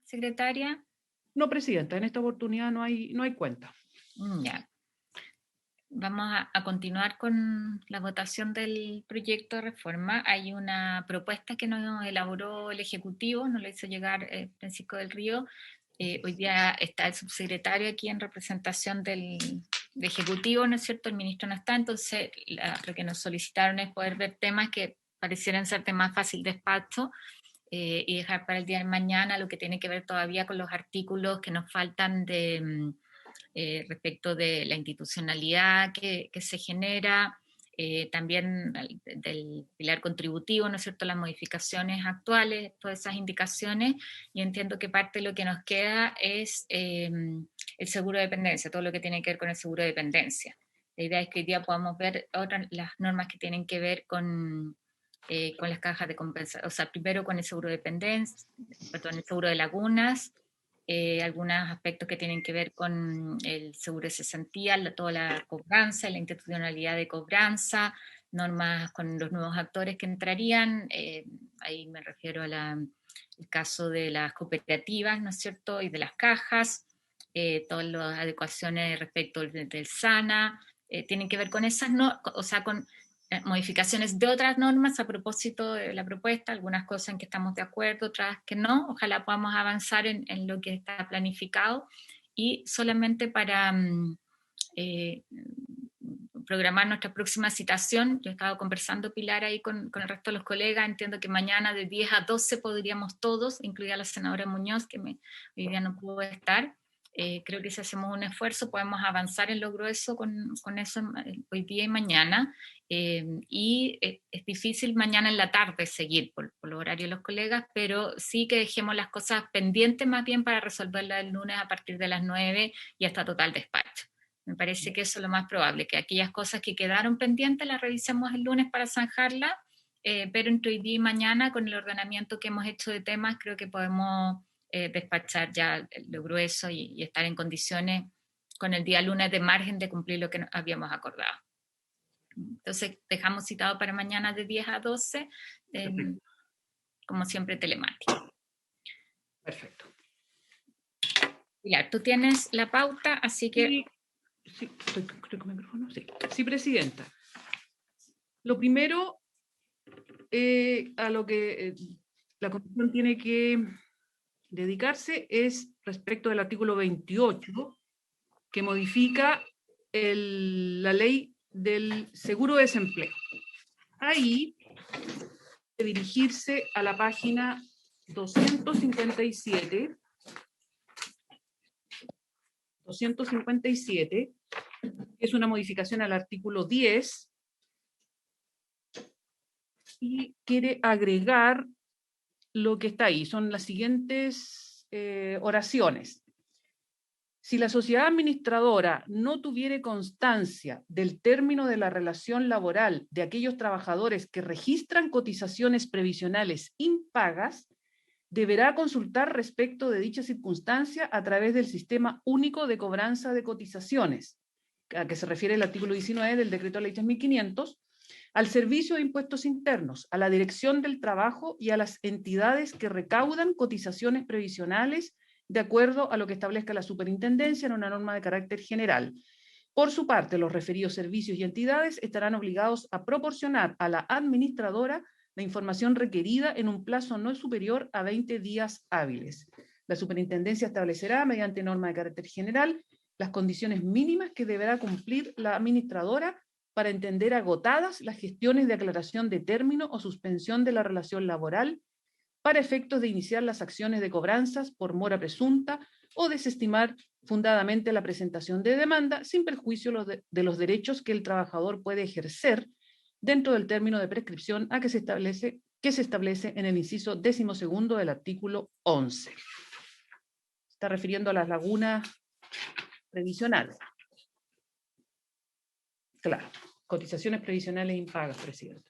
secretaria? No, Presidenta, en esta oportunidad no hay cuenta. Ya. Vamos a continuar con la votación del proyecto de reforma. Hay una propuesta que nos elaboró el Ejecutivo, nos la hizo llegar Francisco del Río. Hoy día está el subsecretario aquí en representación del Ejecutivo, ¿no es cierto? El ministro no está, entonces lo que nos solicitaron es poder ver temas que parecieran ser de más fácil despacho y dejar para el día de mañana lo que tiene que ver todavía con los artículos que nos faltan de... respecto de la institucionalidad que se genera, también del pilar contributivo, ¿no es cierto?, las modificaciones actuales, todas esas indicaciones, y entiendo que parte de lo que nos queda es el seguro de dependencia, todo lo que tiene que ver con el seguro de dependencia. La idea es que hoy día podamos ver las normas que tienen que ver con las cajas de compensación, o sea, primero con el seguro de dependencia, perdón, el seguro de lagunas, algunos aspectos que tienen que ver con el seguro de cesantía, toda la cobranza, la institucionalidad de cobranza, normas con los nuevos actores que entrarían, ahí me refiero al caso de las cooperativas, ¿no es cierto?, y de las cajas, todas las adecuaciones respecto del SANA, tienen que ver con esas, o sea, con modificaciones de otras normas a propósito de la propuesta, algunas cosas en que estamos de acuerdo, otras que no. Ojalá podamos avanzar en lo que está planificado y solamente para programar nuestra próxima citación. Yo he estado conversando, Pilar, ahí con el resto de los colegas. Entiendo que mañana de 10 a 12 podríamos todos, incluida la senadora Muñoz, que hoy día no pudo estar. Creo que si hacemos un esfuerzo podemos avanzar en lo grueso con eso hoy día y mañana. Y es difícil mañana en la tarde seguir por los horarios de los colegas, pero sí que dejemos las cosas pendientes más bien para resolverlas el lunes a partir de las 9 y hasta total despacho. Me parece que eso es lo más probable, que aquellas cosas que quedaron pendientes las revisemos el lunes para zanjarlas, pero entre hoy día y mañana, con el ordenamiento que hemos hecho de temas, creo que podemos despachar ya lo grueso y estar en condiciones con el día lunes de margen de cumplir lo que habíamos acordado. Entonces, dejamos citado para mañana de 10 a 12, como siempre, telemático. Perfecto. Pilar, tú tienes la pauta, así que... Sí, estoy con micrófono. Sí, Presidenta. Lo primero a lo que la Comisión tiene que dedicarse es respecto del artículo 28, que modifica la ley del seguro de desempleo. Ahí, dirigirse a la página 257, que es una modificación al artículo 10, y quiere agregar lo que está ahí. Son las siguientes oraciones. Si la sociedad administradora no tuviere constancia del término de la relación laboral de aquellos trabajadores que registran cotizaciones previsionales impagas, deberá consultar respecto de dicha circunstancia a través del Sistema Único de Cobranza de Cotizaciones, a que se refiere el artículo 19 del Decreto de Ley 3.500, al Servicio de Impuestos Internos, a la Dirección del Trabajo y a las entidades que recaudan cotizaciones previsionales de acuerdo a lo que establezca la superintendencia en una norma de carácter general. Por su parte, los referidos servicios y entidades estarán obligados a proporcionar a la administradora la información requerida en un plazo no superior a 20 días hábiles. La superintendencia establecerá, mediante norma de carácter general, las condiciones mínimas que deberá cumplir la administradora para entender agotadas las gestiones de aclaración de término o suspensión de la relación laboral para efectos de iniciar las acciones de cobranzas por mora presunta o desestimar fundadamente la presentación de demanda sin perjuicio de los derechos que el trabajador puede ejercer dentro del término de prescripción que se establece en el inciso 12º del artículo 11. Está refiriendo a las lagunas previsionales. Claro, cotizaciones previsionales impagas, Presidente.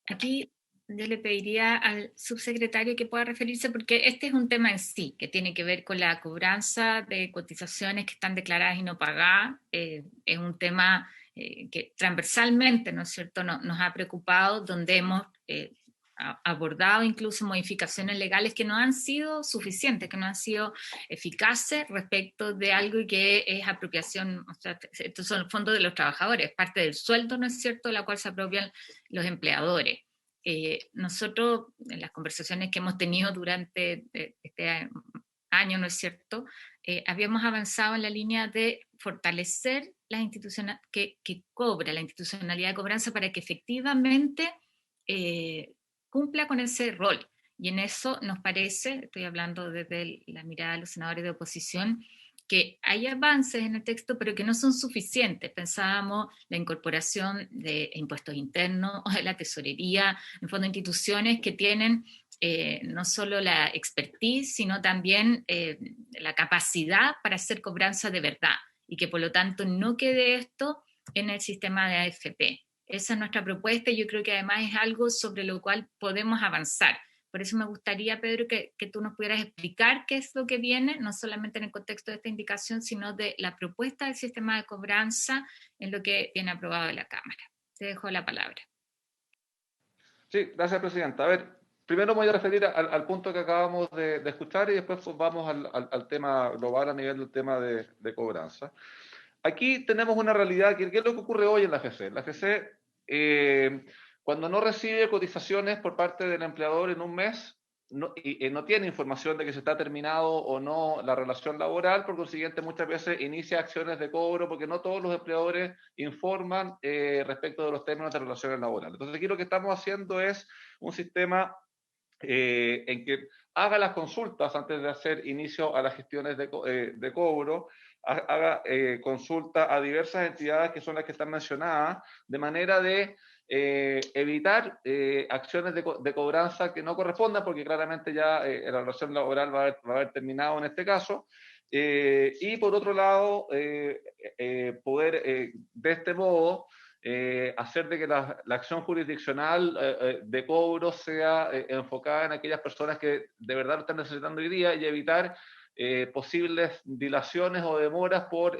Aquí yo le pediría al subsecretario que pueda referirse, porque este es un tema en sí, que tiene que ver con la cobranza de cotizaciones que están declaradas y no pagadas. Es un tema que transversalmente, ¿no es cierto?, nos ha preocupado, donde hemos abordado incluso modificaciones legales que no han sido suficientes, que no han sido eficaces respecto de algo que es apropiación, o sea, estos son fondos de los trabajadores, parte del sueldo, ¿no es cierto?, de la cual se apropian los empleadores. Nosotros, en las conversaciones que hemos tenido durante este año, ¿no es cierto?, habíamos avanzado en la línea de fortalecer las instituciones que cobra, la institucionalidad de cobranza para que efectivamente cumpla con ese rol. Y en eso nos parece, estoy hablando desde la mirada de los senadores de oposición, que hay avances en el texto, pero que no son suficientes. Pensábamos la incorporación de impuestos internos o de la tesorería, en fondo instituciones que tienen no solo la expertise, sino también la capacidad para hacer cobranza de verdad y que por lo tanto no quede esto en el sistema de AFP. Esa es nuestra propuesta y yo creo que además es algo sobre lo cual podemos avanzar. Por eso me gustaría, Pedro, que tú nos pudieras explicar qué es lo que viene, no solamente en el contexto de esta indicación, sino de la propuesta del sistema de cobranza en lo que viene aprobado de la Cámara. Te dejo la palabra. Sí, gracias, Presidenta. A ver, primero me voy a referir al punto que acabamos de escuchar y después pues, vamos al tema global a nivel del tema de cobranza. Aquí tenemos una realidad, ¿qué es lo que ocurre hoy en la AFC? La AFC, cuando no recibe cotizaciones por parte del empleador en un mes, no tiene información de que se está terminado o no la relación laboral, por consiguiente muchas veces inicia acciones de cobro porque no todos los empleadores informan respecto de los términos de relaciones laborales. Entonces aquí lo que estamos haciendo es un sistema en que haga las consultas antes de hacer inicio a las gestiones de cobro, haga consulta a diversas entidades que son las que están mencionadas, de manera de evitar acciones de cobranza que no correspondan, porque claramente ya la relación laboral va a haber terminado en este caso. Y por otro lado, poder de este modo hacer de que la acción jurisdiccional de cobro sea enfocada en aquellas personas que de verdad lo están necesitando hoy día y evitar posibles dilaciones o demoras por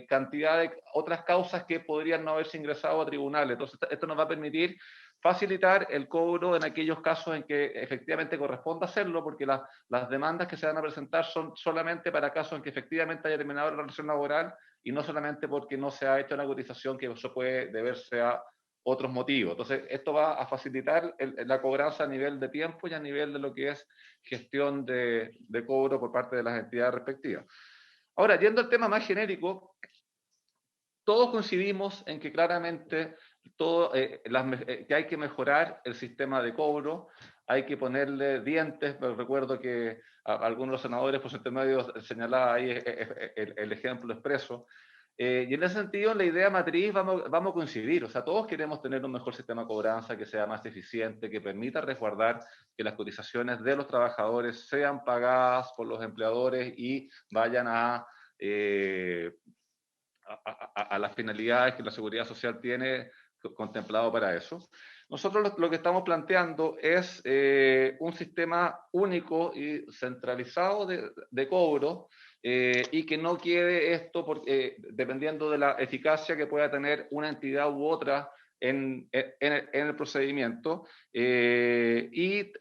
cantidad de otras causas que podrían no haberse ingresado a tribunales. Entonces, esto nos va a permitir facilitar el cobro en aquellos casos en que efectivamente corresponda hacerlo, porque las demandas que se van a presentar son solamente para casos en que efectivamente haya terminado la relación laboral y no solamente porque no se ha hecho una cotización que eso puede deberse a otros motivos. Entonces, esto va a facilitar la cobranza a nivel de tiempo y a nivel de lo que es gestión de cobro por parte de las entidades respectivas. Ahora, yendo al tema más genérico, todos coincidimos en que claramente que hay que mejorar el sistema de cobro, hay que ponerle dientes. Recuerdo que algunos de los senadores por su intermedio señalaban ahí el ejemplo expreso. Y en ese sentido, en la idea matriz vamos a coincidir. O sea, todos queremos tener un mejor sistema de cobranza que sea más eficiente, que permita resguardar que las cotizaciones de los trabajadores sean pagadas por los empleadores y vayan a las finalidades que la Seguridad Social tiene contemplado para eso. Nosotros lo que estamos planteando es un sistema único y centralizado de cobro y que no quede esto dependiendo de la eficacia que pueda tener una entidad u otra en el procedimiento y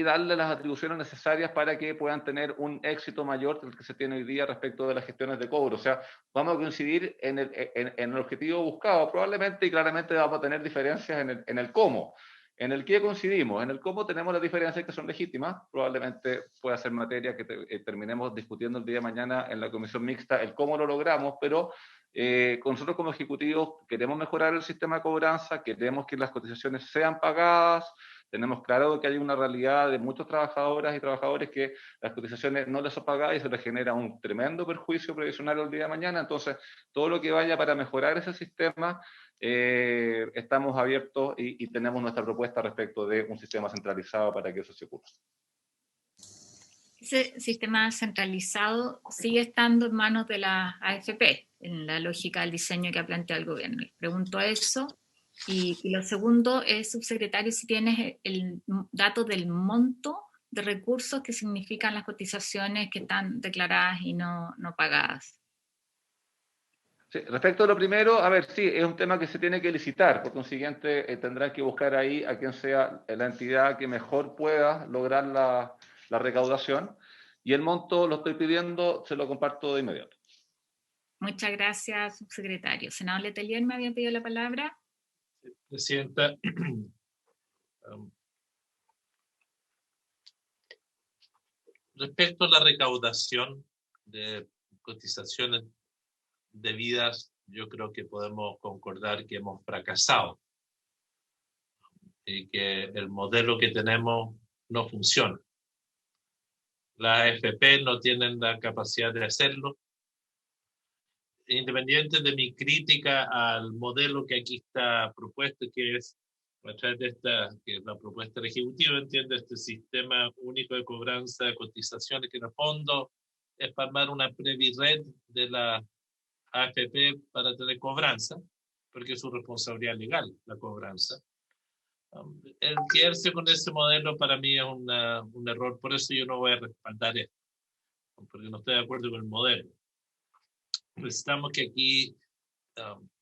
darle las atribuciones necesarias para que puedan tener un éxito mayor del que se tiene hoy día respecto de las gestiones de cobro. O sea, vamos a coincidir en el objetivo buscado probablemente y claramente vamos a tener diferencias en el cómo. En el qué coincidimos, en el cómo tenemos las diferencias que son legítimas, probablemente pueda ser materia que terminemos discutiendo el día de mañana en la comisión mixta, el cómo lo logramos, pero nosotros como ejecutivos queremos mejorar el sistema de cobranza, queremos que las cotizaciones sean pagadas. Tenemos claro que hay una realidad de muchos trabajadoras y trabajadores que las cotizaciones no les son pagadas y se les genera un tremendo perjuicio previsional el día de mañana. Entonces, todo lo que vaya para mejorar ese sistema, estamos abiertos y tenemos nuestra propuesta respecto de un sistema centralizado para que eso se ocurra. Ese sistema centralizado sigue estando en manos de la AFP, en la lógica del diseño que ha planteado el gobierno. Les pregunto eso. Y lo segundo es, subsecretario, si tienes el dato del monto de recursos que significan las cotizaciones que están declaradas y no pagadas. Sí, respecto a lo primero, a ver, sí, es un tema que se tiene que licitar, por consiguiente tendrán que buscar ahí a quien sea la entidad que mejor pueda lograr la recaudación, y el monto lo estoy pidiendo, se lo comparto de inmediato. Muchas gracias, subsecretario. Senador Letelier me había pedido la palabra. Presidenta, respecto a la recaudación de cotizaciones debidas, yo creo que podemos concordar que hemos fracasado y que el modelo que tenemos no funciona. Las AFP no tienen la capacidad de hacerlo. Independiente de mi crítica al modelo que aquí está propuesto, que es a través de esta, que es la propuesta del Ejecutivo, entiende este sistema único de cobranza de cotizaciones, que en el fondo es para armar una previred de la AFP para tener cobranza, porque es su responsabilidad legal la cobranza. El quedarse con ese modelo para mí es un error, por eso yo no voy a respaldar esto, porque no estoy de acuerdo con el modelo. Necesitamos que aquí,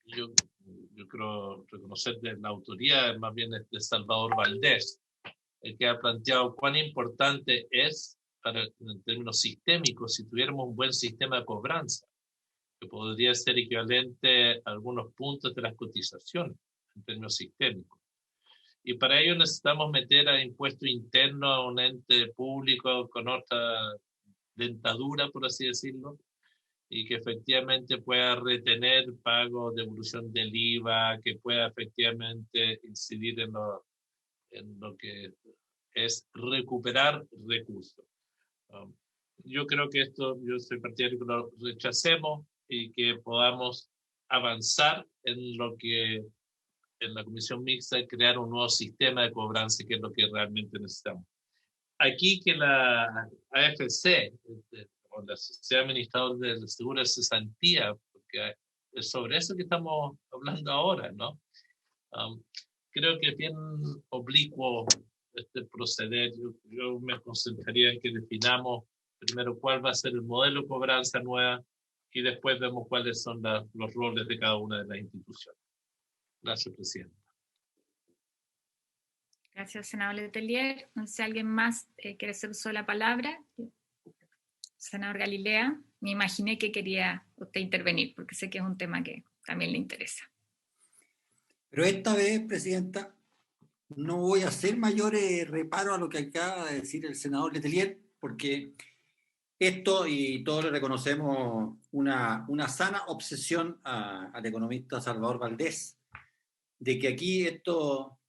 yo creo reconocer de la autoría, más bien de Salvador Valdés, el que ha planteado cuán importante es, en términos sistémicos, si tuviéramos un buen sistema de cobranza, que podría ser equivalente a algunos puntos de las cotizaciones, en términos sistémicos. Y para ello necesitamos meter a impuesto interno a un ente público con otra dentadura, por así decirlo, y que efectivamente pueda retener pago, devolución del IVA, que pueda efectivamente incidir en lo que es recuperar recursos. Yo creo que esto, yo soy partidario que lo rechacemos y que podamos avanzar en lo que en la comisión mixta, crear un nuevo sistema de cobranza, que es lo que realmente necesitamos. Aquí que la AFC, o la Sociedad Administradora del Seguro de Cesantía, porque es sobre eso que estamos hablando ahora, ¿no? Creo que es bien oblicuo este proceder. Yo me concentraría en que definamos primero cuál va a ser el modelo de cobranza nueva y después vemos cuáles son los roles de cada una de las instituciones. Gracias, presidente. Gracias, senador Letelier. No sé si alguien más quiere hacer uso de la palabra. Senador Galilea, me imaginé que quería usted intervenir, porque sé que es un tema que también le interesa. Pero esta vez, presidenta, no voy a hacer mayores reparos a lo que acaba de decir el senador Letelier, porque esto, y todos le reconocemos una sana obsesión al economista Salvador Valdés, de que aquí esto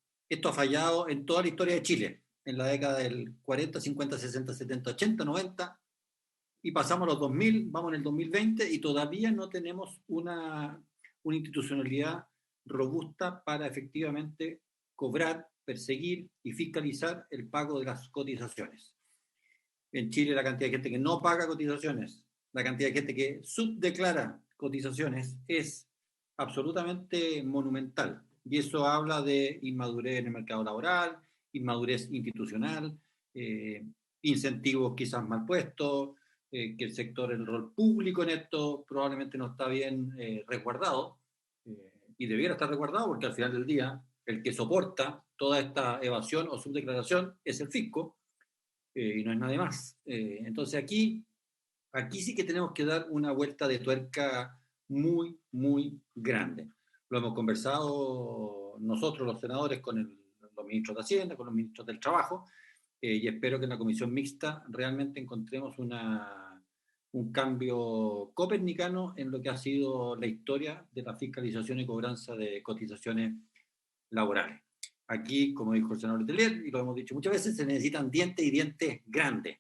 ha fallado en toda la historia de Chile, en la década del 40, 50, 60, 70, 80, 90, y pasamos a los 2000, vamos en el 2020, y todavía no tenemos una institucionalidad robusta para efectivamente cobrar, perseguir y fiscalizar el pago de las cotizaciones. En Chile la cantidad de gente que no paga cotizaciones, la cantidad de gente que subdeclara cotizaciones es absolutamente monumental. Y eso habla de inmadurez en el mercado laboral, inmadurez institucional, incentivos quizás mal puestos, que el sector, el rol público en esto probablemente no está bien resguardado, y debiera estar resguardado porque al final del día el que soporta toda esta evasión o subdeclaración es el fisco, y no es nadie más. Entonces aquí sí que tenemos que dar una vuelta de tuerca muy, muy grande. Lo hemos conversado nosotros los senadores con los ministros de Hacienda, con los ministros del Trabajo, y espero que en la comisión mixta realmente encontremos un cambio copernicano en lo que ha sido la historia de la fiscalización y cobranza de cotizaciones laborales. Aquí, como dijo el senador Letelier, y lo hemos dicho muchas veces, se necesitan dientes y dientes grandes.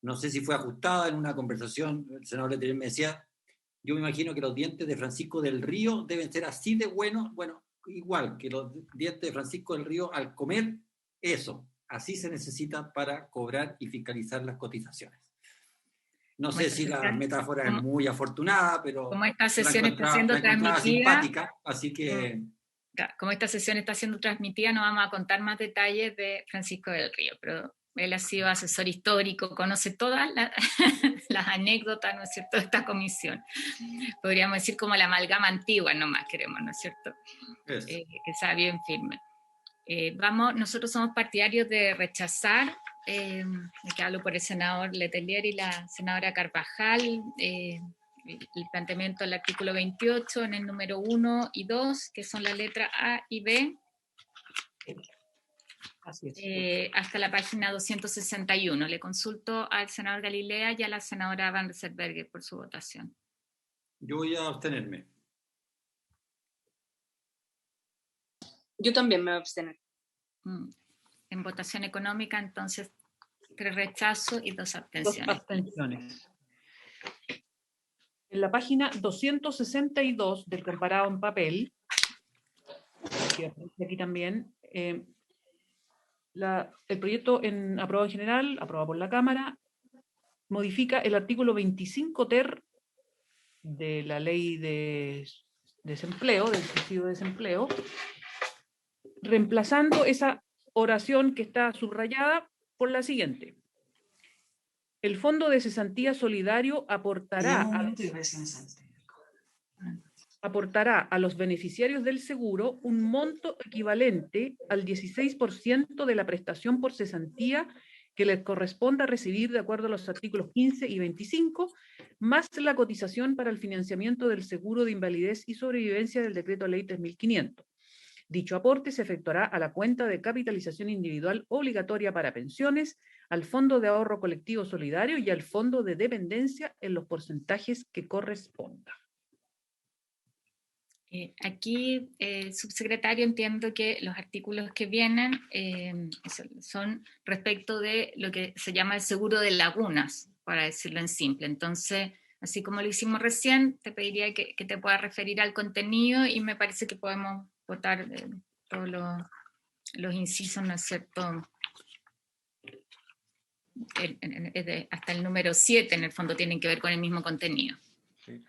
No sé si fue ajustada en una conversación, el senador Letelier me decía, yo me imagino que los dientes de Francisco del Río deben ser así de buenos, bueno, igual que los dientes de Francisco del Río al comer, eso, así se necesita para cobrar y fiscalizar las cotizaciones. No sé si la metáfora es muy afortunada, pero como esta sesión está siendo transmitida, simpática, así que... Como esta sesión está siendo transmitida, no vamos a contar más detalles de Francisco del Río, pero él ha sido asesor histórico, conoce todas las anécdotas, ¿no es cierto?, de esta comisión. Podríamos decir como la amalgama antigua nomás queremos, ¿no es cierto?, que sea bien firme. Nosotros somos partidarios de rechazar, que hablo por el senador Letelier y la senadora Carvajal, el planteamiento del artículo 28 en el número 1 y 2, que son la letra A y B, Así es. hasta la página 261. Le consulto al senador Galilea y a la senadora Van Rieselbergher por su votación. Yo voy a abstenerme. Yo también me voy a abstener. En votación económica, entonces, 3 rechazos y 2 2 abstenciones. abstenciones. En la página 262 del comparado en papel, que aparece aquí también, el proyecto aprobado en general, aprobado por la Cámara, modifica el artículo 25 ter de la ley de desempleo, del subsidio de desempleo, reemplazando esa oración que está subrayada por la siguiente. El Fondo de Cesantía Solidario aportará a los beneficiarios del seguro un monto equivalente al 16% de la prestación por cesantía que les corresponda recibir de acuerdo a los artículos 15 y 25, más la cotización para el financiamiento del seguro de invalidez y sobrevivencia del Decreto Ley 3500. Dicho aporte se efectuará a la cuenta de capitalización individual obligatoria para pensiones, al Fondo de Ahorro Colectivo Solidario y al Fondo de Dependencia en los porcentajes que corresponda. Aquí, subsecretario, entiendo que los artículos que vienen son respecto de lo que se llama el seguro de lagunas, para decirlo en simple. Entonces, así como lo hicimos recién, te pediría que te puedas referir al contenido y me parece que podemos votar todos los incisos, ¿no es cierto? Hasta el número 7, en el fondo, tienen que ver con el mismo contenido. Sí.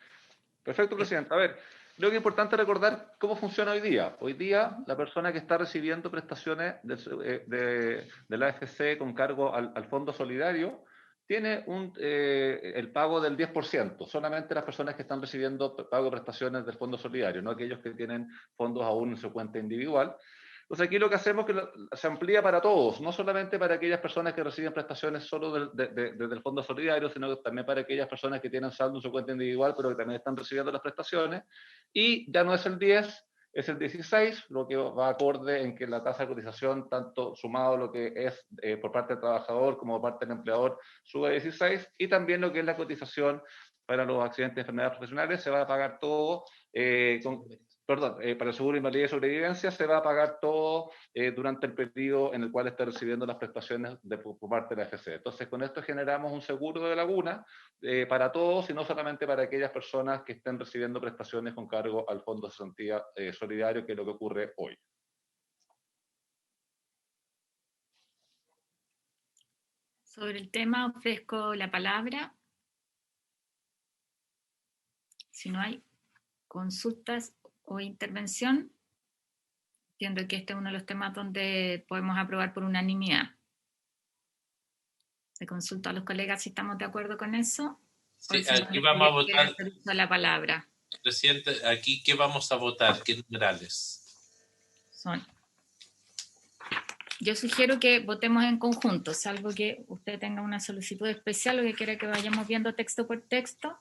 Perfecto, presidente. A ver, creo que es importante recordar cómo funciona hoy día. Hoy día, la persona que está recibiendo prestaciones de la AFC con cargo al Fondo Solidario tiene el pago del 10%. Solamente las personas que están recibiendo pago de prestaciones del Fondo Solidario, no aquellos que tienen fondos aún en su cuenta individual. Entonces aquí lo que hacemos es que se amplía para todos, no solamente para aquellas personas que reciben prestaciones solo desde el Fondo Solidario, sino también para aquellas personas que tienen saldo en su cuenta individual, pero que también están recibiendo las prestaciones. Y ya no es el 10, es el 16, lo que va acorde en que la tasa de cotización, tanto sumado lo que es por parte del trabajador como por parte del empleador, sube a 16, y también lo que es la cotización para los accidentes de enfermedades profesionales se va a pagar todo para el seguro de invalidez y sobrevivencia se va a pagar todo durante el periodo en el cual esté recibiendo las prestaciones por parte de la AFC. Entonces, con esto generamos un seguro de laguna para todos y no solamente para aquellas personas que estén recibiendo prestaciones con cargo al Fondo de Cesantía Solidario, que es lo que ocurre hoy. Sobre el tema ofrezco la palabra. Si no hay consultas o intervención, entiendo que este es uno de los temas donde podemos aprobar por unanimidad. Le consulto a los colegas si estamos de acuerdo con eso. Sí, aquí vamos a votar. La palabra. Presidente, aquí, ¿qué vamos a votar? ¿Qué numerales son? Yo sugiero que votemos en conjunto, salvo que usted tenga una solicitud especial o que quiera que vayamos viendo texto por texto.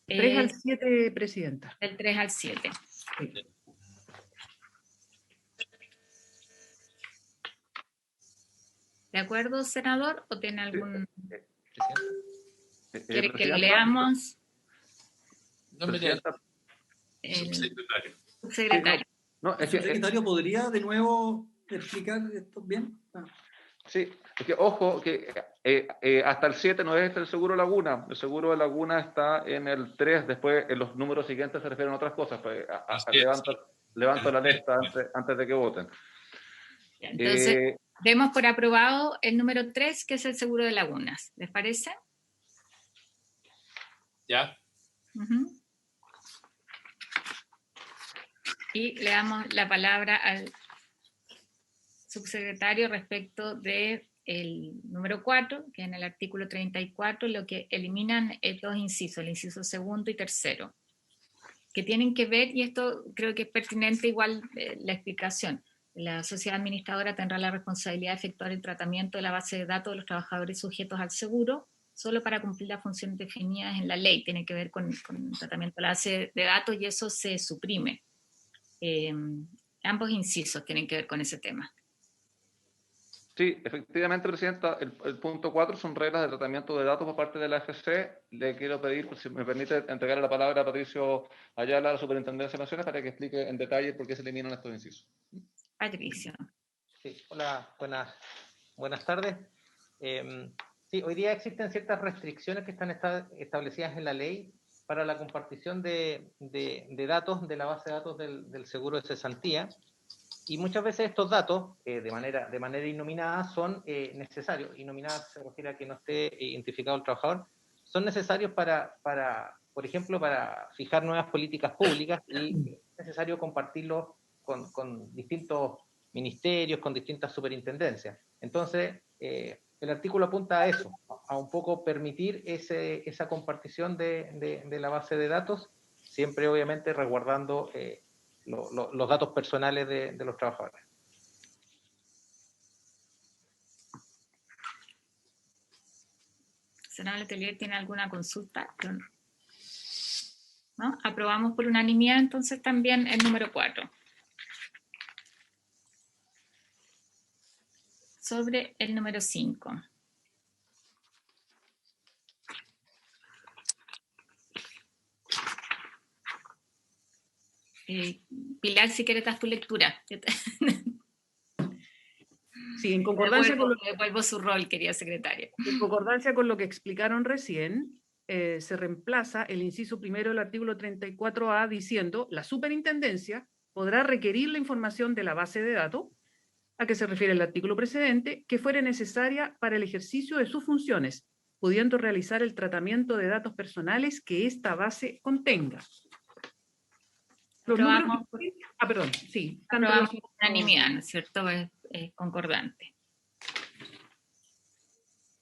3 al 7, presidenta. Del 3 al 7. Sí. ¿De acuerdo, senador? ¿O tiene algún...? ¿Quiere que lo Presidenta, leamos? No, mire, Subsecretario. ¿Secretario podría de nuevo explicar esto bien? Sí, es que ojo, que hasta el 7 no es el seguro Laguna. El seguro de Laguna está en el 3, después en los números siguientes se refieren a otras cosas. Pues, levanto la lista antes de que voten. Entonces, demos por aprobado el número 3, que es el seguro de lagunas. ¿Les parece? ¿Ya? Y le damos la palabra al subsecretario respecto de el número 4, que en el artículo 34 lo que eliminan es dos incisos, el inciso segundo y tercero, que tienen que ver, y esto creo que es pertinente igual la explicación. La sociedad administradora tendrá la responsabilidad de efectuar el tratamiento de la base de datos de los trabajadores sujetos al seguro, solo para cumplir las funciones definidas en la ley. Tiene que ver con el tratamiento de la base de datos y eso se suprime. Ambos incisos tienen que ver con ese tema. Sí, efectivamente, Presidenta, el punto 4 son reglas de tratamiento de datos por parte de la AFC. Le quiero pedir, si me permite, entregarle la palabra a Patricio Ayala, la Superintendencia de Naciones, para que explique en detalle por qué se eliminan estos incisos. Patricio. Sí, hola, buenas tardes. Sí, hoy día existen ciertas restricciones que están establecidas en la ley para la compartición de datos de la base de datos del seguro de cesantía, y muchas veces estos datos, de manera innominada, son necesarios. Innominada se refiere a que no esté identificado el trabajador. Son necesarios por ejemplo, para fijar nuevas políticas públicas, y es necesario compartirlos con distintos ministerios, con distintas superintendencias. Entonces, el artículo apunta a eso, a un poco permitir esa compartición de la base de datos, siempre obviamente resguardando los datos personales de los trabajadores. ¿Senador Letelier tiene alguna consulta? ¿No? Aprobamos por unanimidad entonces también el número 4. Sobre el número 5. Pilar, si quieres das tu lectura. Sí, en concordancia con lo que devuelvo su rol, querida secretaria. En concordancia con lo que explicaron recién, se reemplaza el inciso primero del artículo 34A diciendo: la superintendencia podrá requerir la información de la base de datos a que se refiere el artículo precedente que fuere necesaria para el ejercicio de sus funciones, pudiendo realizar el tratamiento de datos personales que esta base contenga. Los números... perdón, sí. Aprobamos por unanimidad, ¿no es cierto? Es concordante.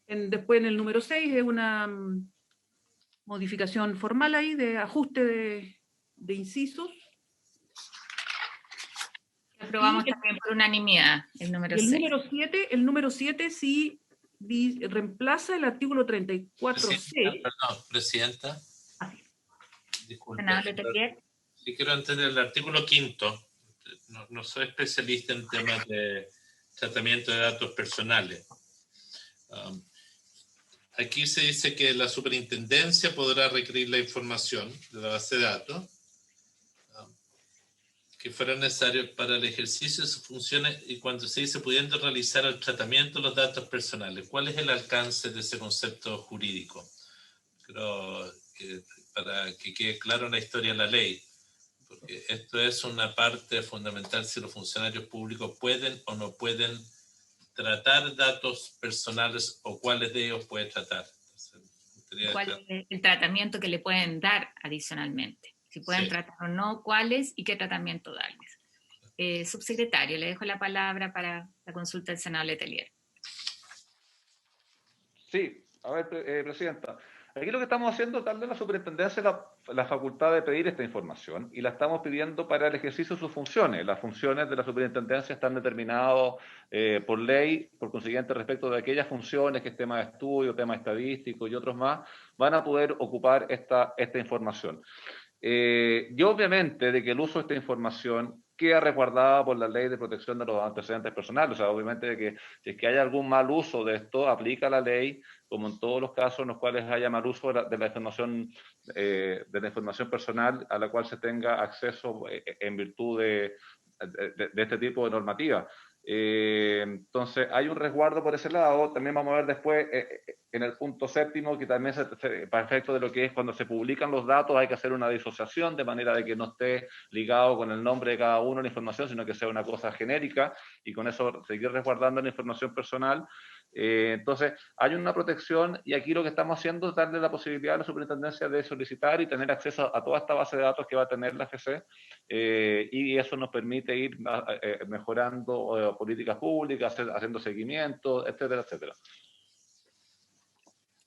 Después en el número 6 es una modificación formal ahí de ajuste de incisos. Aprobamos también por unanimidad el número 6. El número 7 sí reemplaza el artículo 34C. Perdón, Presidenta. Disculpe. Senador Letelier. Si quiero entender el artículo 5, no soy especialista en temas de tratamiento de datos personales. Aquí se dice que la superintendencia podrá requerir la información de la base de datos que fuera necesario para el ejercicio de sus funciones, y cuando se dice pudiendo realizar el tratamiento de los datos personales, ¿cuál es el alcance de ese concepto jurídico? Creo que para que quede claro en la historia de la ley, porque esto es una parte fundamental si los funcionarios públicos pueden o no pueden tratar datos personales o cuáles de ellos puede tratar. Entonces, ¿cuál es el tratamiento que le pueden dar adicionalmente? Si pueden tratar o no, cuáles y qué tratamiento darles. Subsecretario, le dejo la palabra para la consulta del senador Letelier. Sí, a ver, Presidenta. Aquí lo que estamos haciendo es darle a la superintendencia la facultad de pedir esta información, y la estamos pidiendo para el ejercicio de sus funciones. Las funciones de la superintendencia están determinadas por ley, por consiguiente, respecto de aquellas funciones que es tema de estudio, tema estadístico y otros más, van a poder ocupar esta información. Y obviamente de que el uso de esta información queda resguardada por la ley de protección de los antecedentes personales. O sea, obviamente de que si es que hay algún mal uso de esto, aplica la ley, como en todos los casos en los cuales haya mal uso de la información personal a la cual se tenga acceso en virtud de este tipo de normativa. Entonces hay un resguardo por ese lado. También vamos a ver después en el punto 7, que también para efecto de lo que es cuando se publican los datos hay que hacer una disociación de manera de que no esté ligado con el nombre de cada uno la información, sino que sea una cosa genérica, y con eso seguir resguardando la información personal. Entonces, hay una protección y aquí lo que estamos haciendo es darle la posibilidad a la superintendencia de solicitar y tener acceso a toda esta base de datos que va a tener la GC, y eso nos permite ir mejorando políticas públicas, haciendo seguimiento, etcétera, etcétera.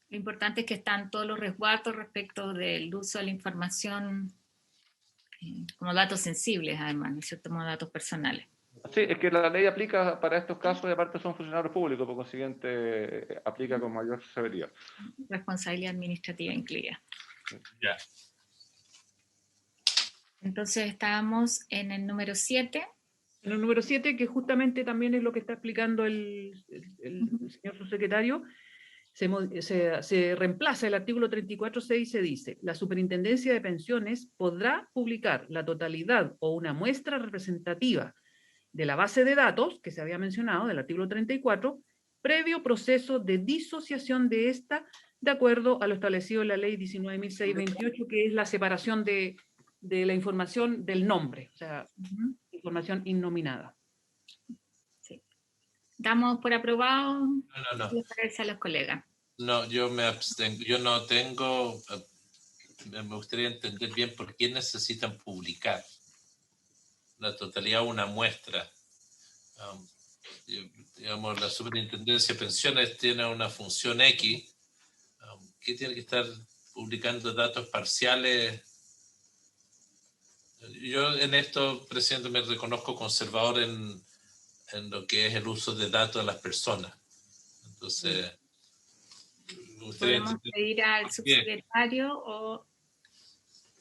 Lo importante es que están todos los resguardos respecto del uso de la información como datos sensibles, además, ¿no es cierto?, como datos personales. Sí, es que la ley aplica para estos casos y aparte son funcionarios públicos, por consiguiente aplica con mayor severidad. Responsabilidad administrativa incluida. Ya. Entonces estábamos en el número 7. En el número 7, que justamente también es lo que está explicando el señor subsecretario, se reemplaza el artículo 34.6 y se dice: la Superintendencia de Pensiones podrá publicar la totalidad o una muestra representativa de la base de datos que se había mencionado, del artículo 34, previo proceso de disociación de esta, de acuerdo a lo establecido en la ley 19.628, que es la separación de la información del nombre, o sea, información innominada. Sí. ¿Damos por aprobado? No. ¿Qué les parece a los colegas? No, yo me abstengo. Yo no tengo... Me gustaría entender bien por qué necesitan publicar la totalidad de una muestra. Digamos, la Superintendencia de Pensiones tiene una función X. ¿Qué tiene que estar publicando datos parciales? Yo en esto, presidente, me reconozco conservador en lo que es el uso de datos de las personas. Entonces, me gustaría ¿Podemos pedir al subsecretario o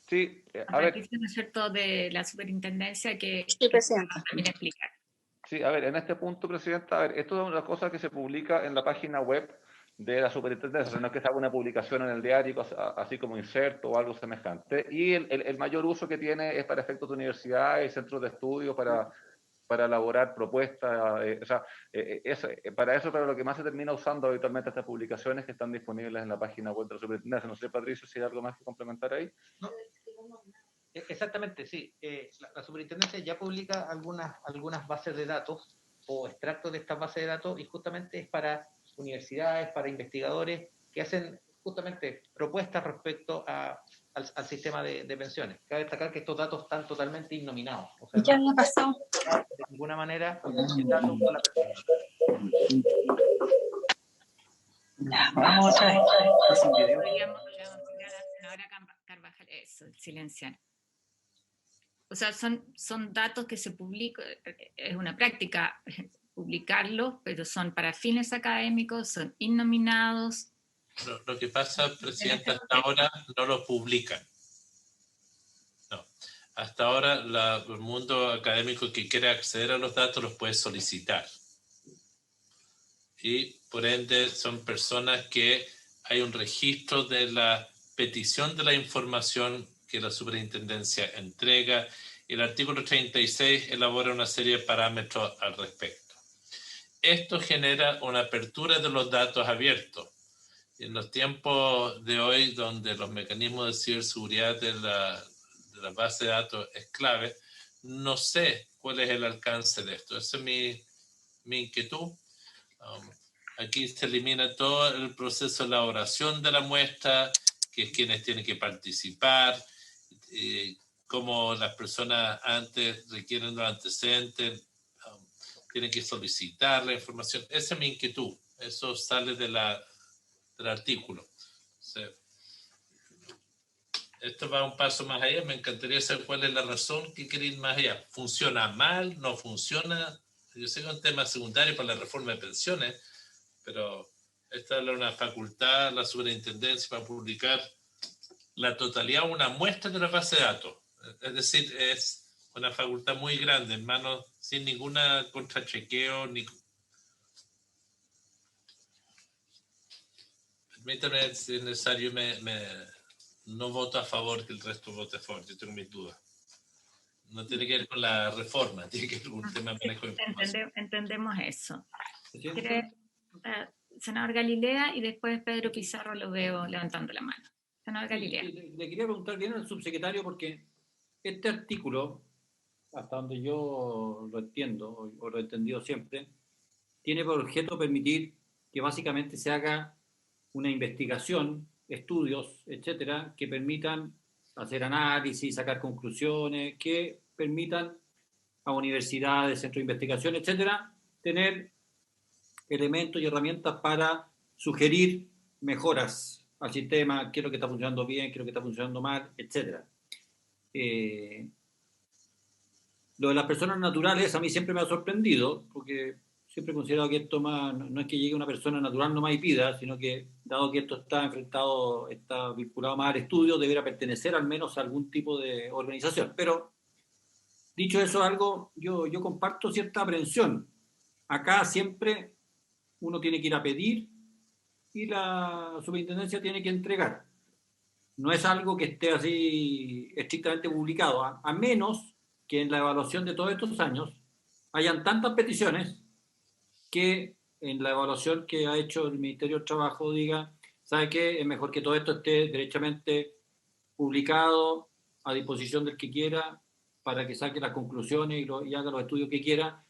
sí, a Patricia, ¿no es cierto?, de la superintendencia que también explicar? Sí, a ver, en este punto, presidenta, a ver, esto es una cosa que se publica en la página web de la superintendencia, no es que se haga una publicación en el diario, así como inserto o algo semejante. Y el mayor uso que tiene es para efectos de universidades y centros de estudio, para elaborar propuestas. Para lo que más se termina usando habitualmente estas publicaciones que están disponibles en la página web de la superintendencia. No sé, Patricio, si hay algo más que complementar ahí. No. Exactamente, sí. La superintendencia ya publica algunas bases de datos o extractos de estas bases de datos, y justamente es para universidades, para investigadores que hacen justamente propuestas respecto al sistema de pensiones. Cabe destacar que estos datos están totalmente innominados. O sea, ¿Qué me pasó? de ninguna manera datos con la persona. Vamos a ver. Podríamos pedir a la senadora Carvajal eso, silenciar. O sea, son datos que se publican, es una práctica publicarlos, pero son para fines académicos, son innominados. Lo que pasa, presidenta, hasta ahora no lo publican. No. Hasta ahora el mundo académico que quiere acceder a los datos los puede solicitar. Y por ende son personas que hay un registro de la petición de la información que la superintendencia entrega, y el artículo 36 elabora una serie de parámetros al respecto. Esto genera una apertura de los datos abiertos. En los tiempos de hoy, donde los mecanismos de ciberseguridad de la base de datos es clave, no sé cuál es el alcance de esto. Esa es mi inquietud. Aquí se elimina todo el proceso de elaboración de la muestra, que es quienes tienen que participar, cómo las personas antes requieren los antecedentes, tienen que solicitar la información. Esa es mi inquietud. Eso sale del artículo. O sea, esto va un paso más allá. Me encantaría saber cuál es la razón que quiere ir más allá. ¿Funciona mal? ¿No funciona? Yo sé que es un tema secundario para la reforma de pensiones, pero esta es una facultad, la superintendencia, para publicar la totalidad, una muestra de la base de datos. Es decir, es una facultad muy grande, en manos sin ninguna contrachequeo. Permítame, si es necesario, no voto a favor que el resto vote a favor. Yo tengo mis dudas. No tiene que ver con la reforma, tiene que ver con un tema de manejo de información. Entendemos eso. Senador Galilea, y después Pedro Pizarro lo veo levantando la mano. Senador Galilea. Le quería preguntar bien al subsecretario, porque este artículo, hasta donde yo lo entiendo, o lo he entendido siempre, tiene por objeto permitir que básicamente se haga una investigación, estudios, etcétera, que permitan hacer análisis, sacar conclusiones, que permitan a universidades, centros de investigación, etcétera, tener elementos y herramientas para sugerir mejoras al sistema, qué es lo que está funcionando bien, qué es lo que está funcionando mal, etcétera. Lo de las personas naturales a mí siempre me ha sorprendido, porque siempre he considerado que esto no es que llegue una persona natural nomás y pida, sino que dado que esto está vinculado más al estudio, debería pertenecer al menos a algún tipo de organización. Pero dicho eso, yo comparto cierta aprensión. Acá siempre uno tiene que ir a pedir y la superintendencia tiene que entregar. No es algo que esté así estrictamente publicado, a menos que en la evaluación de todos estos años hayan tantas peticiones que en la evaluación que ha hecho el Ministerio del Trabajo diga, ¿sabe qué? Es mejor que todo esto esté derechamente publicado a disposición del que quiera para que saque las conclusiones y haga los estudios que quiera,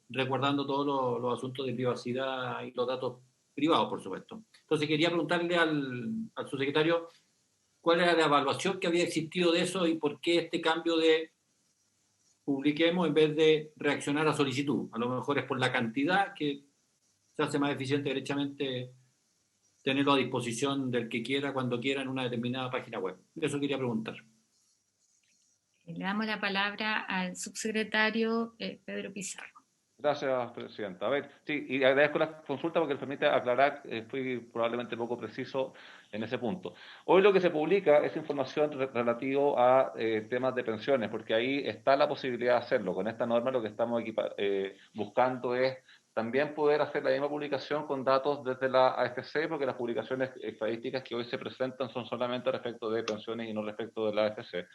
resguardando todos los asuntos de privacidad y los datos privados, por supuesto. Entonces quería preguntarle al subsecretario cuál era la evaluación que había existido de eso y por qué este cambio de publiquemos en vez de reaccionar a solicitud. A lo mejor es por la cantidad que se hace más eficiente derechamente tenerlo a disposición del que quiera, cuando quiera, en una determinada página web. Eso quería preguntar. Le damos la palabra al subsecretario Pedro Pizarro. Gracias, Presidenta. A ver, sí, y agradezco la consulta porque me permite aclarar, fui probablemente poco preciso en ese punto. Hoy lo que se publica es información relativo a temas de pensiones, porque ahí está la posibilidad de hacerlo. Con esta norma lo que estamos buscando es también poder hacer la misma publicación con datos desde la AFC, porque las publicaciones estadísticas que hoy se presentan son solamente respecto de pensiones y no respecto de la AFC.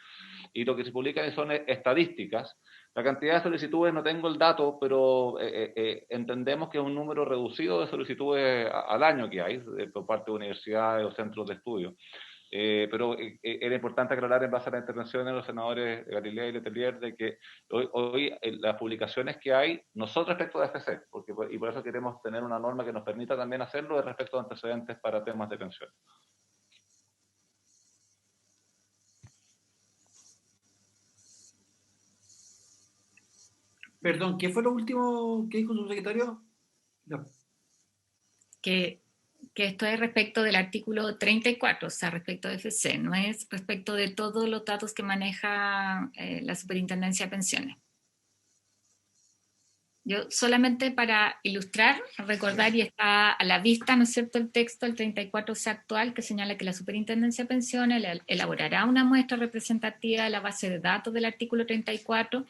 Y lo que se publica son estadísticas. La cantidad de solicitudes no tengo el dato, pero entendemos que es un número reducido de solicitudes al año que hay por parte de universidades o centros de estudio. Pero era importante aclarar en base a la intervención de los senadores Galilea y Letelier de que hoy las publicaciones que hay no son respecto de AFC, y por eso queremos tener una norma que nos permita también hacerlo respecto a antecedentes para temas de pensión. Perdón, ¿qué fue lo último que dijo su secretario? No. Que esto es respecto del artículo 34, o sea, respecto de FC, no es respecto de todos los datos que maneja la Superintendencia de Pensiones. Yo solamente para ilustrar, recordar, y está a la vista, ¿no es cierto?, el texto, el 34C actual, que señala que la Superintendencia de Pensiones elaborará una muestra representativa de la base de datos del artículo 34,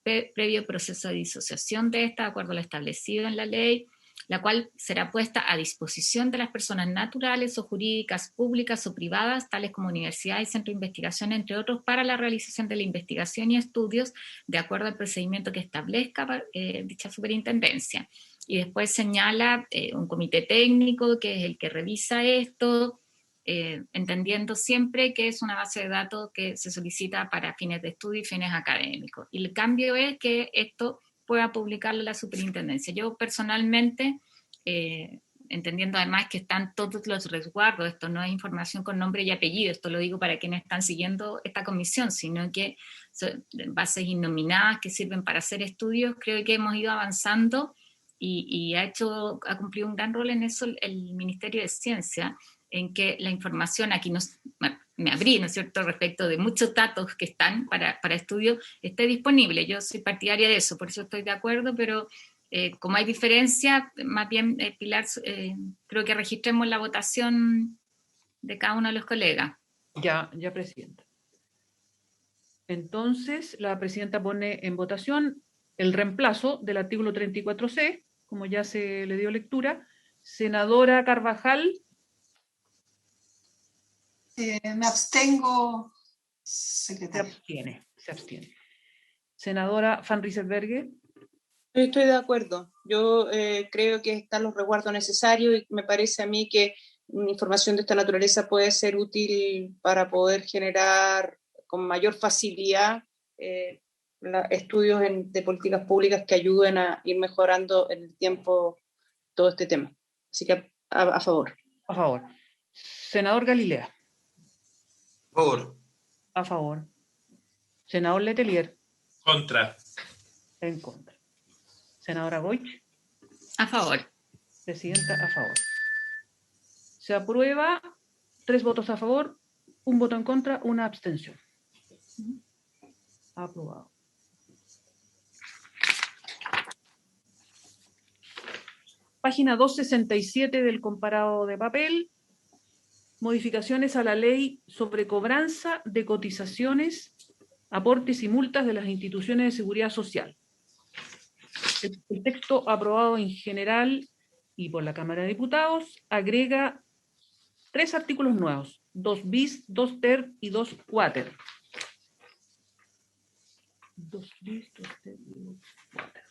previo proceso de disociación de esta, de acuerdo a lo establecido en la ley, la cual será puesta a disposición de las personas naturales o jurídicas, públicas o privadas, tales como universidades y centros de investigación, entre otros, para la realización de la investigación y estudios de acuerdo al procedimiento que establezca dicha superintendencia. Y después señala un comité técnico que es el que revisa esto, entendiendo siempre que es una base de datos que se solicita para fines de estudio y fines académicos. Y el cambio es que esto pueda publicarlo la superintendencia. Yo personalmente, entendiendo además que están todos los resguardos, esto no es información con nombre y apellido, esto lo digo para quienes están siguiendo esta comisión, sino que son bases innominadas que sirven para hacer estudios. Creo que hemos ido avanzando y ha cumplido un gran rol en eso el Ministerio de Ciencia, en que la información aquí me abrí, ¿no es cierto?, respecto de muchos datos que están para estudio, esté disponible. Yo soy partidaria de eso, por eso estoy de acuerdo, pero como hay diferencia, más bien, Pilar, creo que registremos la votación de cada uno de los colegas. Ya, Presidenta. Entonces, la Presidenta pone en votación el reemplazo del artículo 34C, como ya se le dio lectura. Senadora Carvajal. Me abstengo, secretaria. Se abstiene. Senadora Van Rieselberghe. Estoy de acuerdo. Yo creo que están los resguardos necesarios y me parece a mí que una información de esta naturaleza puede ser útil para poder generar con mayor facilidad estudios de políticas públicas que ayuden a ir mejorando en el tiempo todo este tema. Así que a favor. A favor. Senador Galilea. Favor. A favor. Senador Letelier. Contra. En contra. Senadora Goich. A favor. Presidenta, a favor. Se aprueba 3 votos a favor, 1 voto en contra, 1 abstención. Aprobado. Página 267 del comparado de papel. Modificaciones a la ley sobre cobranza de cotizaciones, aportes y multas de las instituciones de seguridad social. El texto aprobado en general y por la Cámara de Diputados agrega 3 artículos nuevos, 2 bis, 2 ter y 2 quater. 2 bis, 2 ter y 2 quater.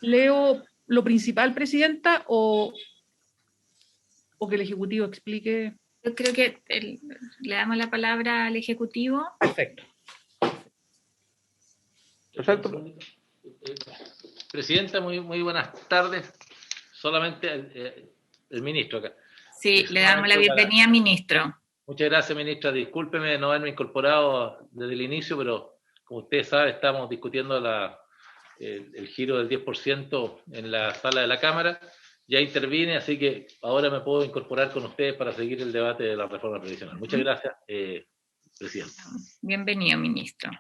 ¿Leo lo principal, Presidenta, o que el Ejecutivo explique? Yo creo que le damos la palabra al Ejecutivo. Perfecto. Perfecto. Presidenta, muy buenas tardes. Solamente el ministro acá. Sí, le damos la bienvenida, ministro. Muchas gracias, ministra. Discúlpeme no haberme incorporado desde el inicio, pero como usted sabe, estamos discutiendo el giro del 10% en la sala de la Cámara. Ya intervine, así que ahora me puedo incorporar con ustedes para seguir el debate de la reforma previsional. Muchas gracias, presidenta. Bienvenido, ministro.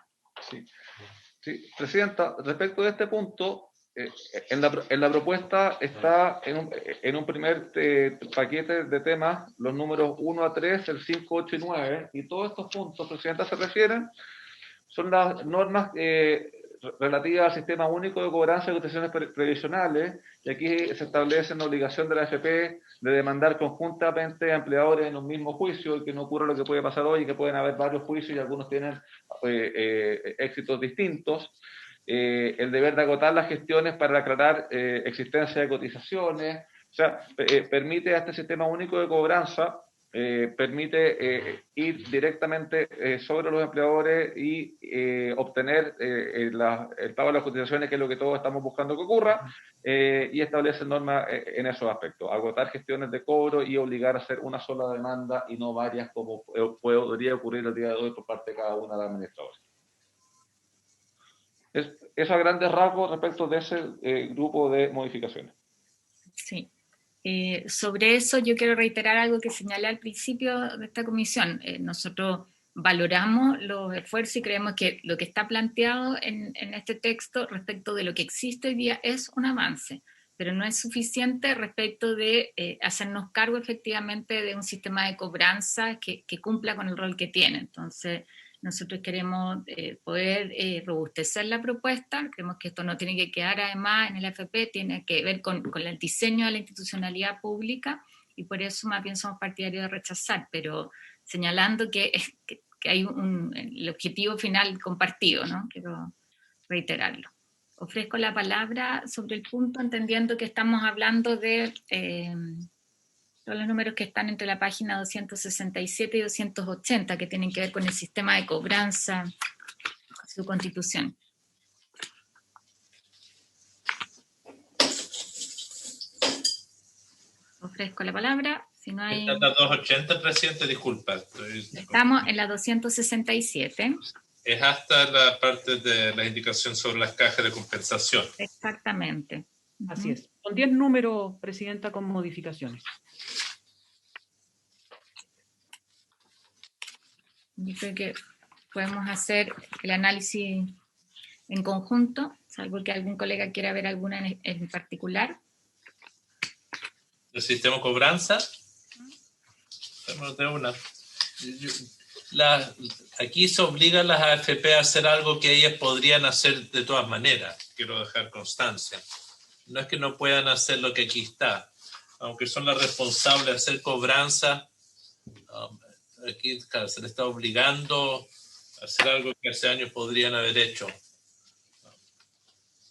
Sí, Presidenta, respecto de este punto, en la propuesta está en un primer paquete de temas los números 1 a 3, el 5, 8 y 9, y todos estos puntos, Presidenta, se refieren, son las normas relativas al sistema único de cobranza de cotizaciones previsionales, y aquí se establece la obligación de la AFP de demandar conjuntamente a empleadores en un mismo juicio, y que no ocurra lo que puede pasar hoy, que pueden haber varios juicios y algunos tienen éxitos distintos. El deber de agotar las gestiones para aclarar existencia de cotizaciones, o sea, permite a este sistema único de cobranza, permite ir directamente sobre los empleadores y obtener el pago de las cotizaciones, que es lo que todos estamos buscando que ocurra, y establece normas en esos aspectos, agotar gestiones de cobro y obligar a hacer una sola demanda y no varias, como podría ocurrir el día de hoy por parte de cada una de las administradoras. Eso a grandes rasgos respecto de ese grupo de modificaciones. Sí. Sobre eso yo quiero reiterar algo que señalé al principio de esta comisión. Nosotros valoramos los esfuerzos y creemos que lo que está planteado en este texto respecto de lo que existe hoy día es un avance, pero no es suficiente respecto de hacernos cargo efectivamente de un sistema de cobranza que cumpla con el rol que tiene. Entonces, nosotros queremos poder robustecer la propuesta, creemos que esto no tiene que quedar además en el AFP, tiene que ver con el diseño de la institucionalidad pública, y por eso más bien somos partidarios de rechazar, pero señalando que hay el objetivo final compartido, ¿no? Quiero reiterarlo. Ofrezco la palabra sobre el punto, entendiendo que estamos hablando de todos los números que están entre la página 267 y 280, que tienen que ver con el sistema de cobranza, su constitución. Ofrezco la palabra. Si no hay... Esta es la 280, presidente, disculpa. Estamos en la 267. Es hasta la parte de la indicación sobre las cajas de compensación. Exactamente. Así es. Son 10 números, Presidenta, con modificaciones. Yo creo que podemos hacer el análisis en conjunto, salvo que algún colega quiera ver alguna en particular. ¿El sistema de cobranza? De una. Aquí se obliga a las AFP a hacer algo que ellas podrían hacer de todas maneras. Quiero dejar constancia. No es que no puedan hacer lo que aquí está. Aunque son las responsables de hacer cobranza, aquí se les está obligando a hacer algo que hace años podrían haber hecho.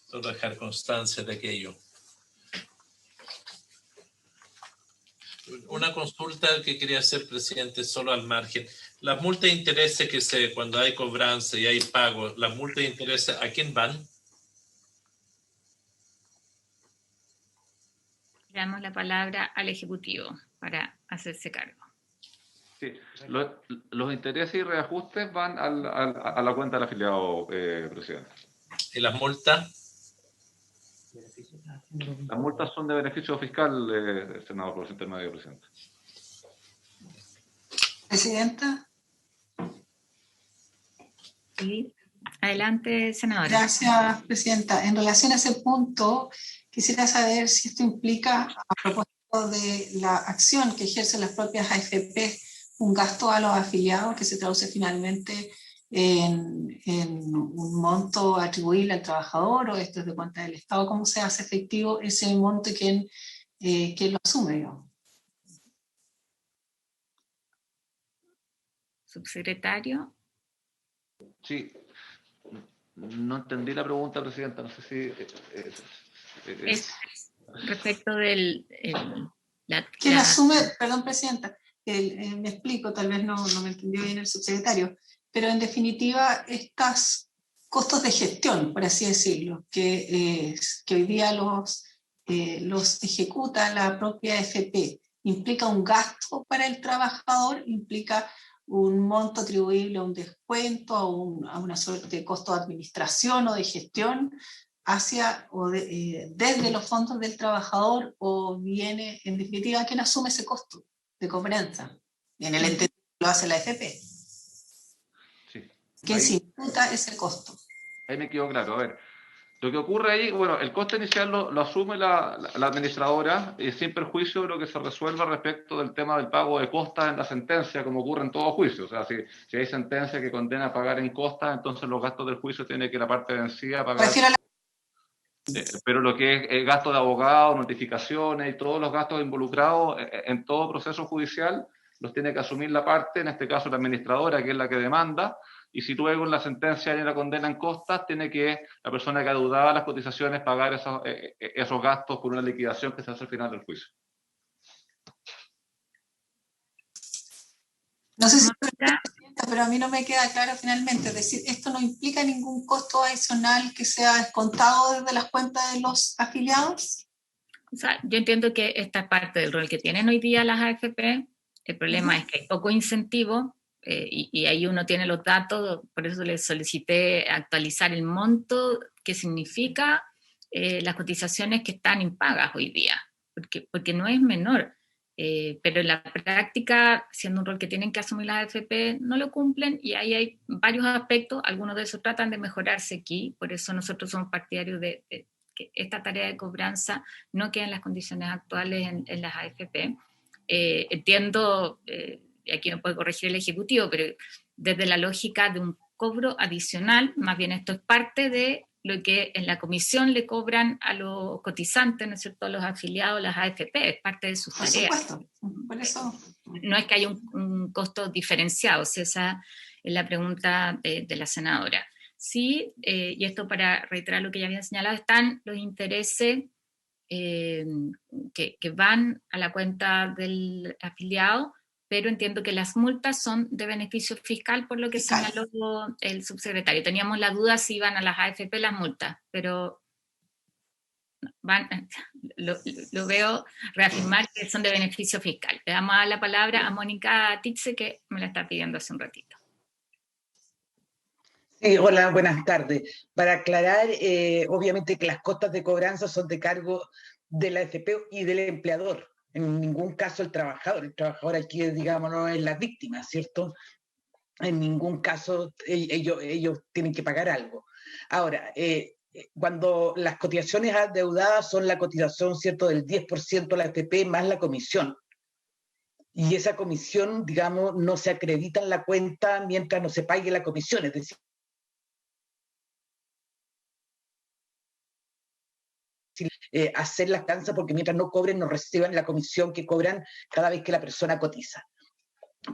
Solo dejar constancia de aquello. Una consulta que quería hacer, presidente, solo al margen. Las multas de intereses cuando hay cobranza y hay pago, las multas de intereses, ¿a quién van? Le damos la palabra al Ejecutivo para hacerse cargo. Sí, los intereses y reajustes van a la cuenta del afiliado, presidente. ¿Y las multas? Las multas son de beneficio fiscal, senador, por ese intermedio, presidente. Presidenta. Sí. Adelante, senadora. Gracias, presidenta. En relación a ese punto, quisiera saber si esto implica, a propósito de la acción que ejercen las propias AFP, un gasto a los afiliados que se traduce finalmente en un monto atribuible al trabajador, o esto es de cuenta del Estado. ¿Cómo se hace efectivo ese monto y quién lo asume, digamos? Subsecretario. Sí. No entendí la pregunta, presidenta. No sé si... Es respecto del... ¿Quién asume? Perdón, presidenta. Me explico, tal vez no me entendió bien el subsecretario, pero en definitiva estos costos de gestión, por así decirlo, que hoy día los ejecuta la propia AFP, ¿implica un gasto para el trabajador? ¿Implica un monto atribuible a un descuento, a una suerte de costo de administración o de gestión desde los fondos del trabajador, o viene, en definitiva, quién asume ese costo de cobranza? En el entendido lo hace la AFP. Sí. ¿Quién se imputa ese costo? Ahí me quedó claro. A ver, lo que ocurre ahí, bueno, el costo inicial lo asume la administradora, sin perjuicio de lo que se resuelva respecto del tema del pago de costas en la sentencia, como ocurre en todo juicio. O sea, si hay sentencia que condena a pagar en costas, entonces los gastos del juicio tiene que la parte vencida pagar. Pero lo que es gasto de abogado, notificaciones y todos los gastos involucrados en todo proceso judicial, los tiene que asumir la parte, en este caso la administradora, que es la que demanda. Y si luego en la sentencia hay una condena en costas, tiene que la persona que adeudaba las cotizaciones pagar esos gastos por una liquidación que se hace al final del juicio. No sé si, pero a mí no me queda claro finalmente. Es decir, esto no implica ningún costo adicional que sea descontado desde las cuentas de los afiliados. O sea, yo entiendo que esta es parte del rol que tienen hoy día las AFP. El problema es que hay poco incentivo. Y ahí uno tiene los datos, por eso les solicité actualizar el monto que significa las cotizaciones que están impagas hoy día, porque no es menor, pero en la práctica, siendo un rol que tienen que asumir las AFP, no lo cumplen, y ahí hay varios aspectos, algunos de esos tratan de mejorarse aquí, por eso nosotros somos partidarios de que esta tarea de cobranza no quede en las condiciones actuales en las AFP. Entiendo... y aquí me puede corregir el Ejecutivo, pero desde la lógica de un cobro adicional, más bien esto es parte de lo que en la comisión le cobran a los cotizantes, ¿no es cierto?, a los afiliados, las AFP, es parte de sus tareas. Por supuesto, por eso. No es que haya un costo diferenciado, o sea, esa es la pregunta de la senadora. Sí, y esto para reiterar lo que ya habían señalado, están los intereses que van a la cuenta del afiliado, pero entiendo que las multas son de beneficio fiscal, por lo que señaló el subsecretario. Teníamos la duda si iban a las AFP las multas, pero lo veo reafirmar que son de beneficio fiscal. Le damos la palabra a Mónica Titze, que me la está pidiendo hace un ratito. Sí, hola, buenas tardes. Para aclarar, obviamente que las costas de cobranza son de cargo de la AFP y del empleador. En ningún caso el trabajador aquí, digamos, no es la víctima, ¿cierto? En ningún caso ellos tienen que pagar algo. Ahora, cuando las cotizaciones adeudadas son la cotización, ¿cierto?, del 10% de la AFP más la comisión. Y esa comisión, digamos, no se acredita en la cuenta mientras no se pague la comisión, es decir, hacer las canzas porque mientras no cobren no reciban la comisión que cobran cada vez que la persona cotiza.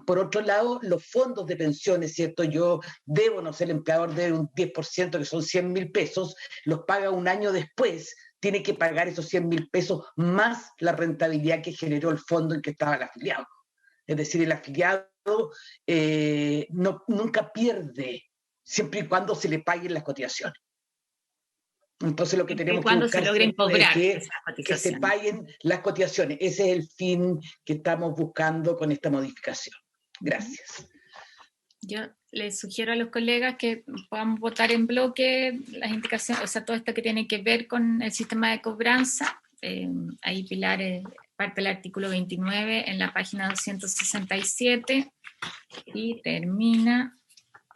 Por otro lado, los fondos de pensiones, ¿cierto? Yo debo, no sé, el empleador debe un 10%, que son 100.000 pesos, los paga un año después, tiene que pagar esos 100.000 pesos más la rentabilidad que generó el fondo en que estaba el afiliado. Es decir, el afiliado nunca pierde, siempre y cuando se le paguen las cotizaciones. Entonces lo que tenemos que cuando buscar se logren siempre cobrar es esas que se cotizaciones. paguen las cotizaciones. Ese es el fin que estamos buscando con esta modificación. Gracias. Yo les sugiero a los colegas que podamos votar en bloque las indicaciones, o sea, todo esto que tiene que ver con el sistema de cobranza. Ahí Pilar parte del artículo 29 en la página 267 y termina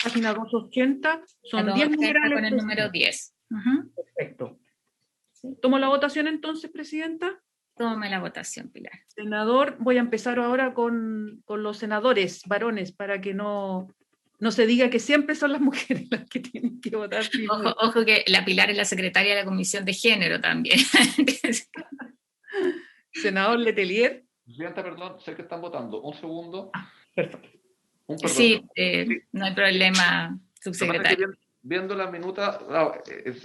Página 280, son 10 numerales. con el número 10. Uh-huh. Perfecto. ¿Tomo la votación entonces, Presidenta? Tome la votación, Pilar. Senador, voy a empezar ahora con los senadores varones para que no se diga que siempre son las mujeres las que tienen que votar primero. Ojo que la Pilar es la secretaria de la Comisión de Género también. Senador Letelier. Presidenta, perdón, sé que están votando. Un segundo. Perfecto. Sí, no hay problema, subsecretario. Viendo la minuta,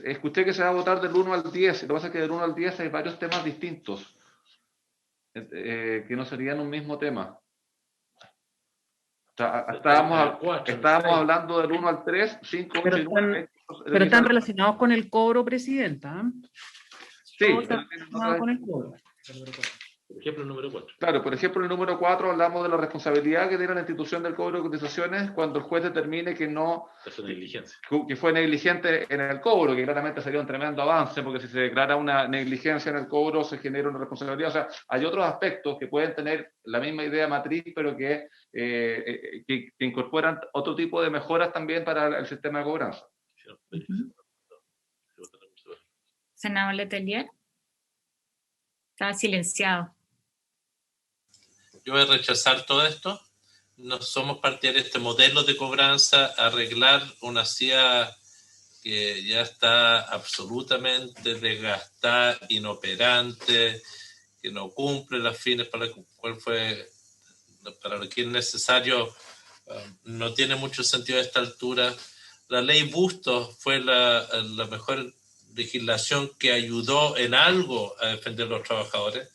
escuché que se va a votar del 1 al 10. Lo que pasa es que del 1 al 10 hay varios temas distintos, que no serían un mismo tema. O sea, estábamos hablando del 1 al 3, 5, 8 y 9. Pero están relacionados con el cobro, Presidenta. Sí, están relacionados con el cobro. Por ejemplo, el número 4. Claro, por ejemplo, en el número 4 hablamos de la responsabilidad que tiene la institución del cobro de cotizaciones cuando el juez determine que no, que fue negligente en el cobro, que claramente sería un tremendo avance, porque si se declara una negligencia en el cobro se genera una responsabilidad. O sea, hay otros aspectos que pueden tener la misma idea matriz, pero que incorporan otro tipo de mejoras también para el sistema de cobranza. Senador Letelier. Estaba silenciado. Yo voy a rechazar todo esto. No somos partidarios de este modelo de cobranza, arreglar una CIA que ya está absolutamente desgastada, inoperante, que no cumple las fines para lo que es necesario, no tiene mucho sentido a esta altura. La ley Bustos fue la mejor legislación que ayudó en algo a defender a los trabajadores,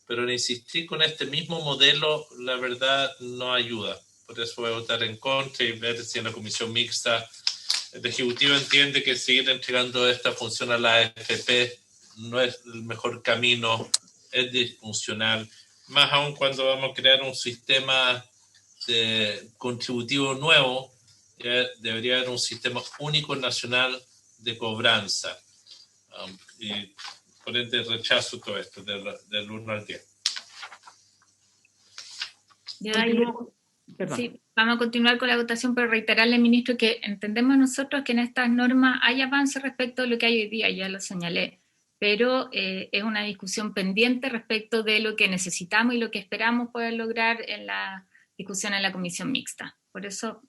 pero en insistir con este mismo modelo, la verdad, no ayuda. Por eso voy a votar en contra y ver si en la comisión mixta el Ejecutivo entiende que seguir entregando esta función a la AFP no es el mejor camino, es disfuncional, más aún cuando vamos a crear un sistema contributivo nuevo. Debería haber un sistema único nacional de cobranza. Y por ende rechazo todo esto del 1 al 10. Sí, vamos a continuar con la votación, pero reiterarle, ministro, que entendemos nosotros que en estas normas hay avance respecto a lo que hay hoy día, ya lo señalé, pero es una discusión pendiente respecto de lo que necesitamos y lo que esperamos poder lograr en la discusión en la comisión mixta. Por eso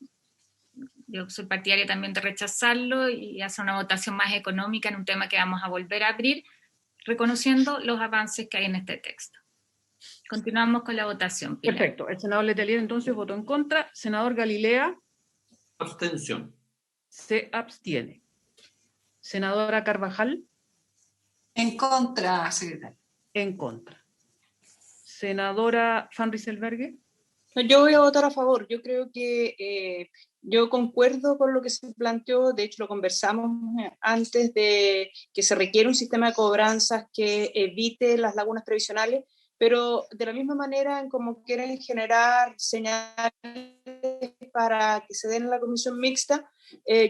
yo soy partidaria también de rechazarlo y hacer una votación más económica en un tema que vamos a volver a abrir, reconociendo los avances que hay en este texto. Continuamos con la votación. Pilar. Perfecto. El senador Letelier entonces votó en contra. Senador Galilea. Abstención. Se abstiene. Senadora Carvajal. En contra, secretario. En contra. Senadora Van Rieselberghe. Yo voy a votar a favor. Yo creo que yo concuerdo con lo que se planteó. De hecho, lo conversamos antes de que se requiere un sistema de cobranzas que evite las lagunas previsionales, pero de la misma manera en como quieren generar señales para que se den en la comisión mixta,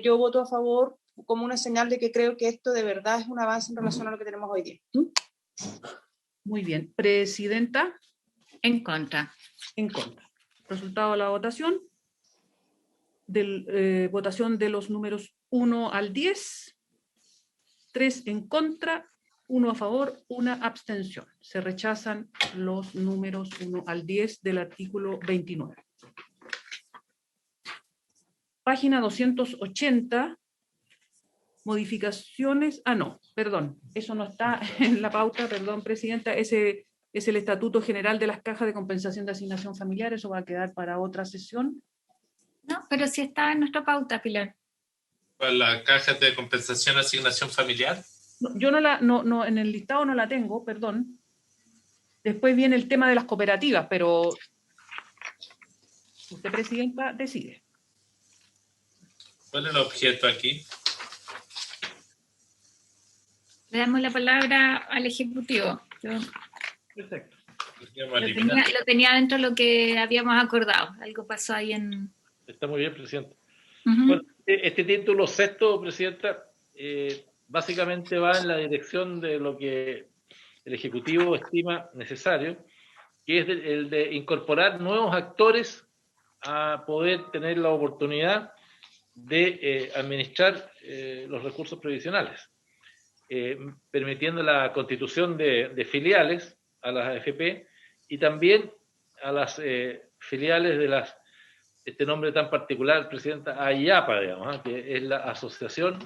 yo voto a favor como una señal de que creo que esto de verdad es un avance en relación a lo que tenemos hoy día. Muy bien. Presidenta. En contra. En contra. Resultado de la votación. Votación de los números 1 al 10. 3 en contra. 1 a favor, 1 abstención. Se rechazan los números 1 al 10 del artículo 29. Página 280. Modificaciones. No, perdón. Eso no está en la pauta, perdón, Presidenta. Ese es el Estatuto General de las Cajas de Compensación de Asignación Familiar. Eso va a quedar para otra sesión. No, pero sí está en nuestra pauta, Pilar. ¿Para la caja de compensación de asignación familiar? No, yo no, en el listado no la tengo, perdón. Después viene el tema de las cooperativas, pero usted, Presidenta, decide. ¿Cuál es el objeto aquí? le damos la palabra al Ejecutivo. Perfecto. Lo tenía dentro de lo que habíamos acordado. Algo pasó ahí en... Está muy bien, Presidenta. Uh-huh. Bueno, este título sexto, Presidenta, básicamente va en la dirección de lo que el Ejecutivo estima necesario, que es el de incorporar nuevos actores a poder tener la oportunidad de administrar los recursos previsionales, permitiendo la constitución de filiales a las AFP y también a las filiales de las, este nombre tan particular, Presidenta, AIAPA, digamos, que es la Asociación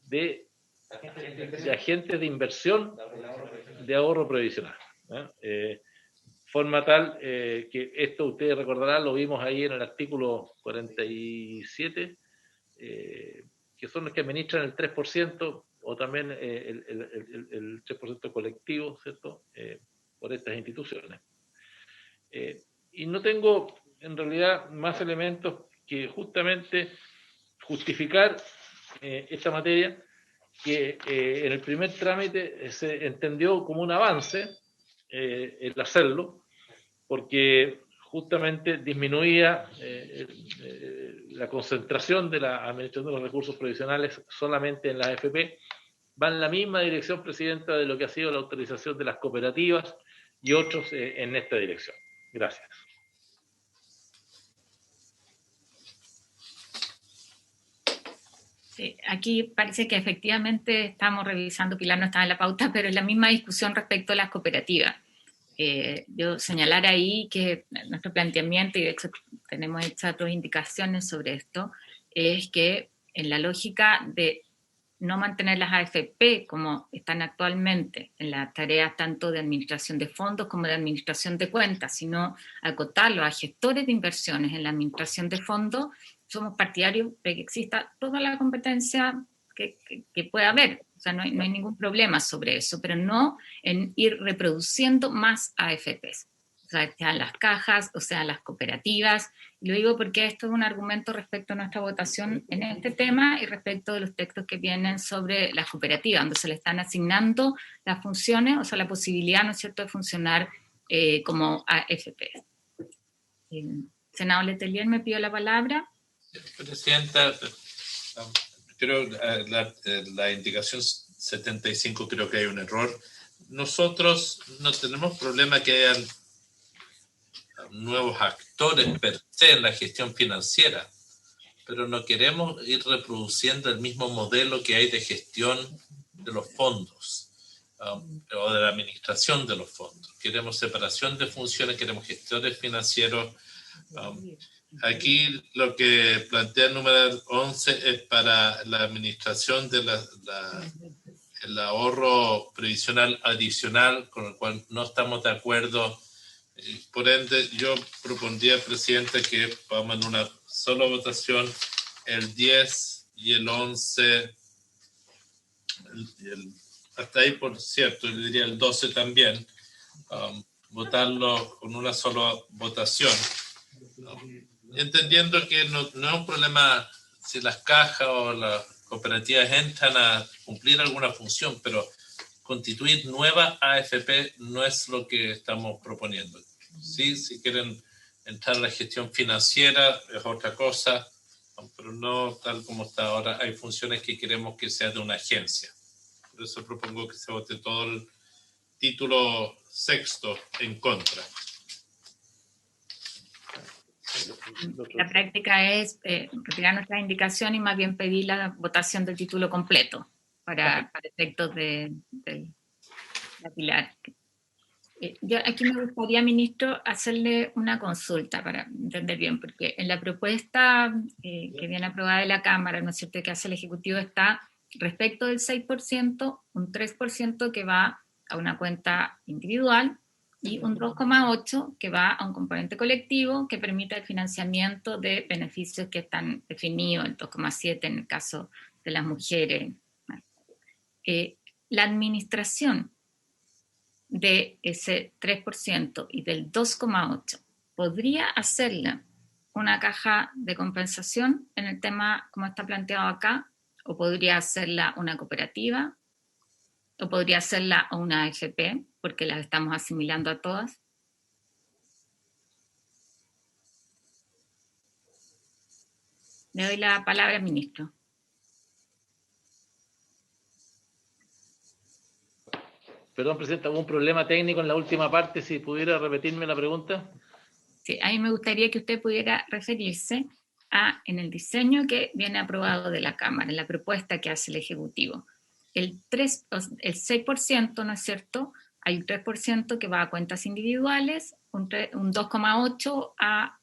de Agentes de Inversión de Ahorro Previsional. Forma tal que esto, ustedes recordarán, lo vimos ahí en el artículo 47, que son los que administran el 3% o también el 3% colectivo, ¿cierto?, por estas instituciones. Y no tengo, en realidad, más elementos que justamente justificar esta materia, que en el primer trámite se entendió como un avance el hacerlo, porque justamente disminuía la concentración de la administración de los recursos previsionales solamente en la AFP. Va en la misma dirección, Presidenta, de lo que ha sido la autorización de las cooperativas y otros en esta dirección. Gracias. Sí, aquí parece que efectivamente estamos revisando, Pilar no estaba en la pauta, pero es la misma discusión respecto a las cooperativas. Yo señalar ahí que nuestro planteamiento, y de hecho tenemos hechas otras indicaciones sobre esto, es que en la lógica de no mantener las AFP como están actualmente en las tareas tanto de administración de fondos como de administración de cuentas, sino acotarlo a gestores de inversiones en la administración de fondos, somos partidarios de que exista toda la competencia que pueda haber. O sea, no hay ningún problema sobre eso, pero no en ir reproduciendo más AFPs. O sea, sean las cajas, o sea, las cooperativas. Y lo digo porque esto es un argumento respecto a nuestra votación en este tema y respecto de los textos que vienen sobre las cooperativas, donde se le están asignando las funciones, o sea, la posibilidad, ¿no es cierto?, de funcionar como AFPs. Senador Letelier me pidió la palabra. Presidenta, creo la indicación 75 creo que hay un error. Nosotros no tenemos problema que hayan nuevos actores per se en la gestión financiera, pero no queremos ir reproduciendo el mismo modelo que hay de gestión de los fondos o de la administración de los fondos. Queremos separación de funciones, queremos gestores financieros. Aquí lo que plantea el número 11 es para la administración de el ahorro previsional adicional, con el cual no estamos de acuerdo. Por ende, yo propondría, Presidente, que vamos en una sola votación el 10 y el 11, hasta ahí, por cierto, yo diría el 12 también, votarlo con una sola votación. Entendiendo que no es un problema si las cajas o las cooperativas entran a cumplir alguna función, pero constituir nueva AFP no es lo que estamos proponiendo. Sí, si quieren entrar a la gestión financiera es otra cosa, pero no tal como está ahora. Hay funciones que queremos que sea de una agencia. Por eso propongo que se vote todo el título sexto en contra. La práctica es retirar nuestra indicación y más bien pedir la votación del título completo para efectos de la Pilar. Yo aquí me gustaría, ministro, hacerle una consulta para entender bien, porque en la propuesta que viene aprobada de la Cámara, ¿no es cierto?, que hace el Ejecutivo, está respecto del 6%, un 3% que va a una cuenta individual y un 2,8% que va a un componente colectivo que permite el financiamiento de beneficios que están definidos, el 2,7% en el caso de las mujeres. La administración de ese 3% y del 2,8%, ¿podría hacerla una caja de compensación en el tema como está planteado acá? ¿O podría hacerla una cooperativa? O podría ser una AFP, porque las estamos asimilando a todas. Le doy la palabra al ministro. Perdón, Presidenta, hubo un problema técnico en la última parte, si pudiera repetirme la pregunta. Sí, a mí me gustaría que usted pudiera referirse en el diseño que viene aprobado de la Cámara, en la propuesta que hace el Ejecutivo. El 6%, ¿no es cierto? Hay un 3% que va a cuentas individuales, un 2,8% a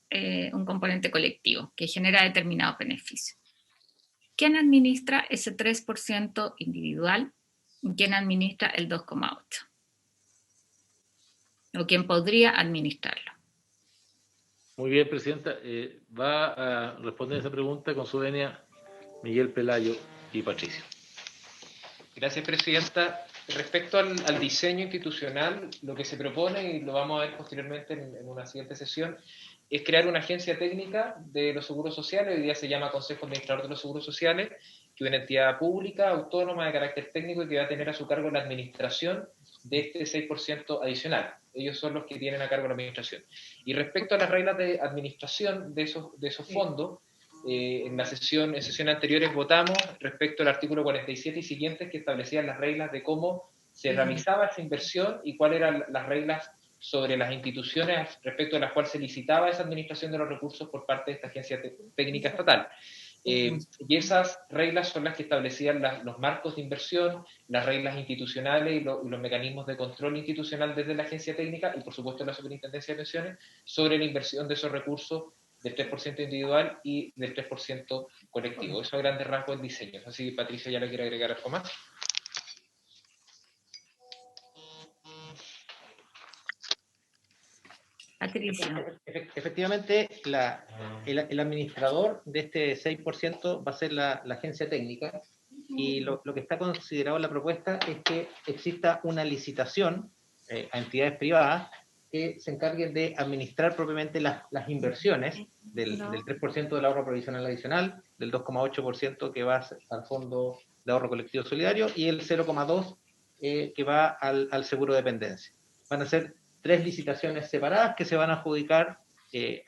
un componente colectivo que genera determinados beneficios. ¿Quién administra ese 3% individual? ¿Quién administra el 2,8%? ¿O quién podría administrarlo? Muy bien, Presidenta. Va a responder esa pregunta con su venia Miguel Pelayo y Patricio. Gracias, Presidenta. Respecto al diseño institucional, lo que se propone, y lo vamos a ver posteriormente en una siguiente sesión, es crear una agencia técnica de los seguros sociales. Hoy día se llama Consejo Administrador de los Seguros Sociales, que es una entidad pública, autónoma, de carácter técnico, y que va a tener a su cargo la administración de este 6% adicional. Ellos son los que tienen a cargo la administración. Y respecto a las reglas de administración de esos fondos, en sesiones anteriores votamos respecto al artículo 47 y siguientes, que establecían las reglas de cómo se realizaba esa inversión y cuáles eran las reglas sobre las instituciones respecto a las cuales se licitaba esa administración de los recursos por parte de esta agencia técnica estatal. Y esas reglas son las que establecían los marcos de inversión, las reglas institucionales y los mecanismos de control institucional desde la agencia técnica y por supuesto la Superintendencia de Pensiones sobre la inversión de esos recursos del 3% individual y del 3% colectivo. Eso a grandes rasgos el diseño. Así que Patricia ya le quiere agregar algo más. Patricia. Efectivamente, el administrador de este 6% va a ser la agencia técnica, y lo que está considerado en la propuesta es que exista una licitación a entidades privadas que se encarguen de administrar propiamente las inversiones del 3% del ahorro provisional adicional, del 2,8% que va al Fondo de Ahorro Colectivo Solidario y el 0,2% que va al seguro de dependencia. Van a ser 3 licitaciones separadas que se van a adjudicar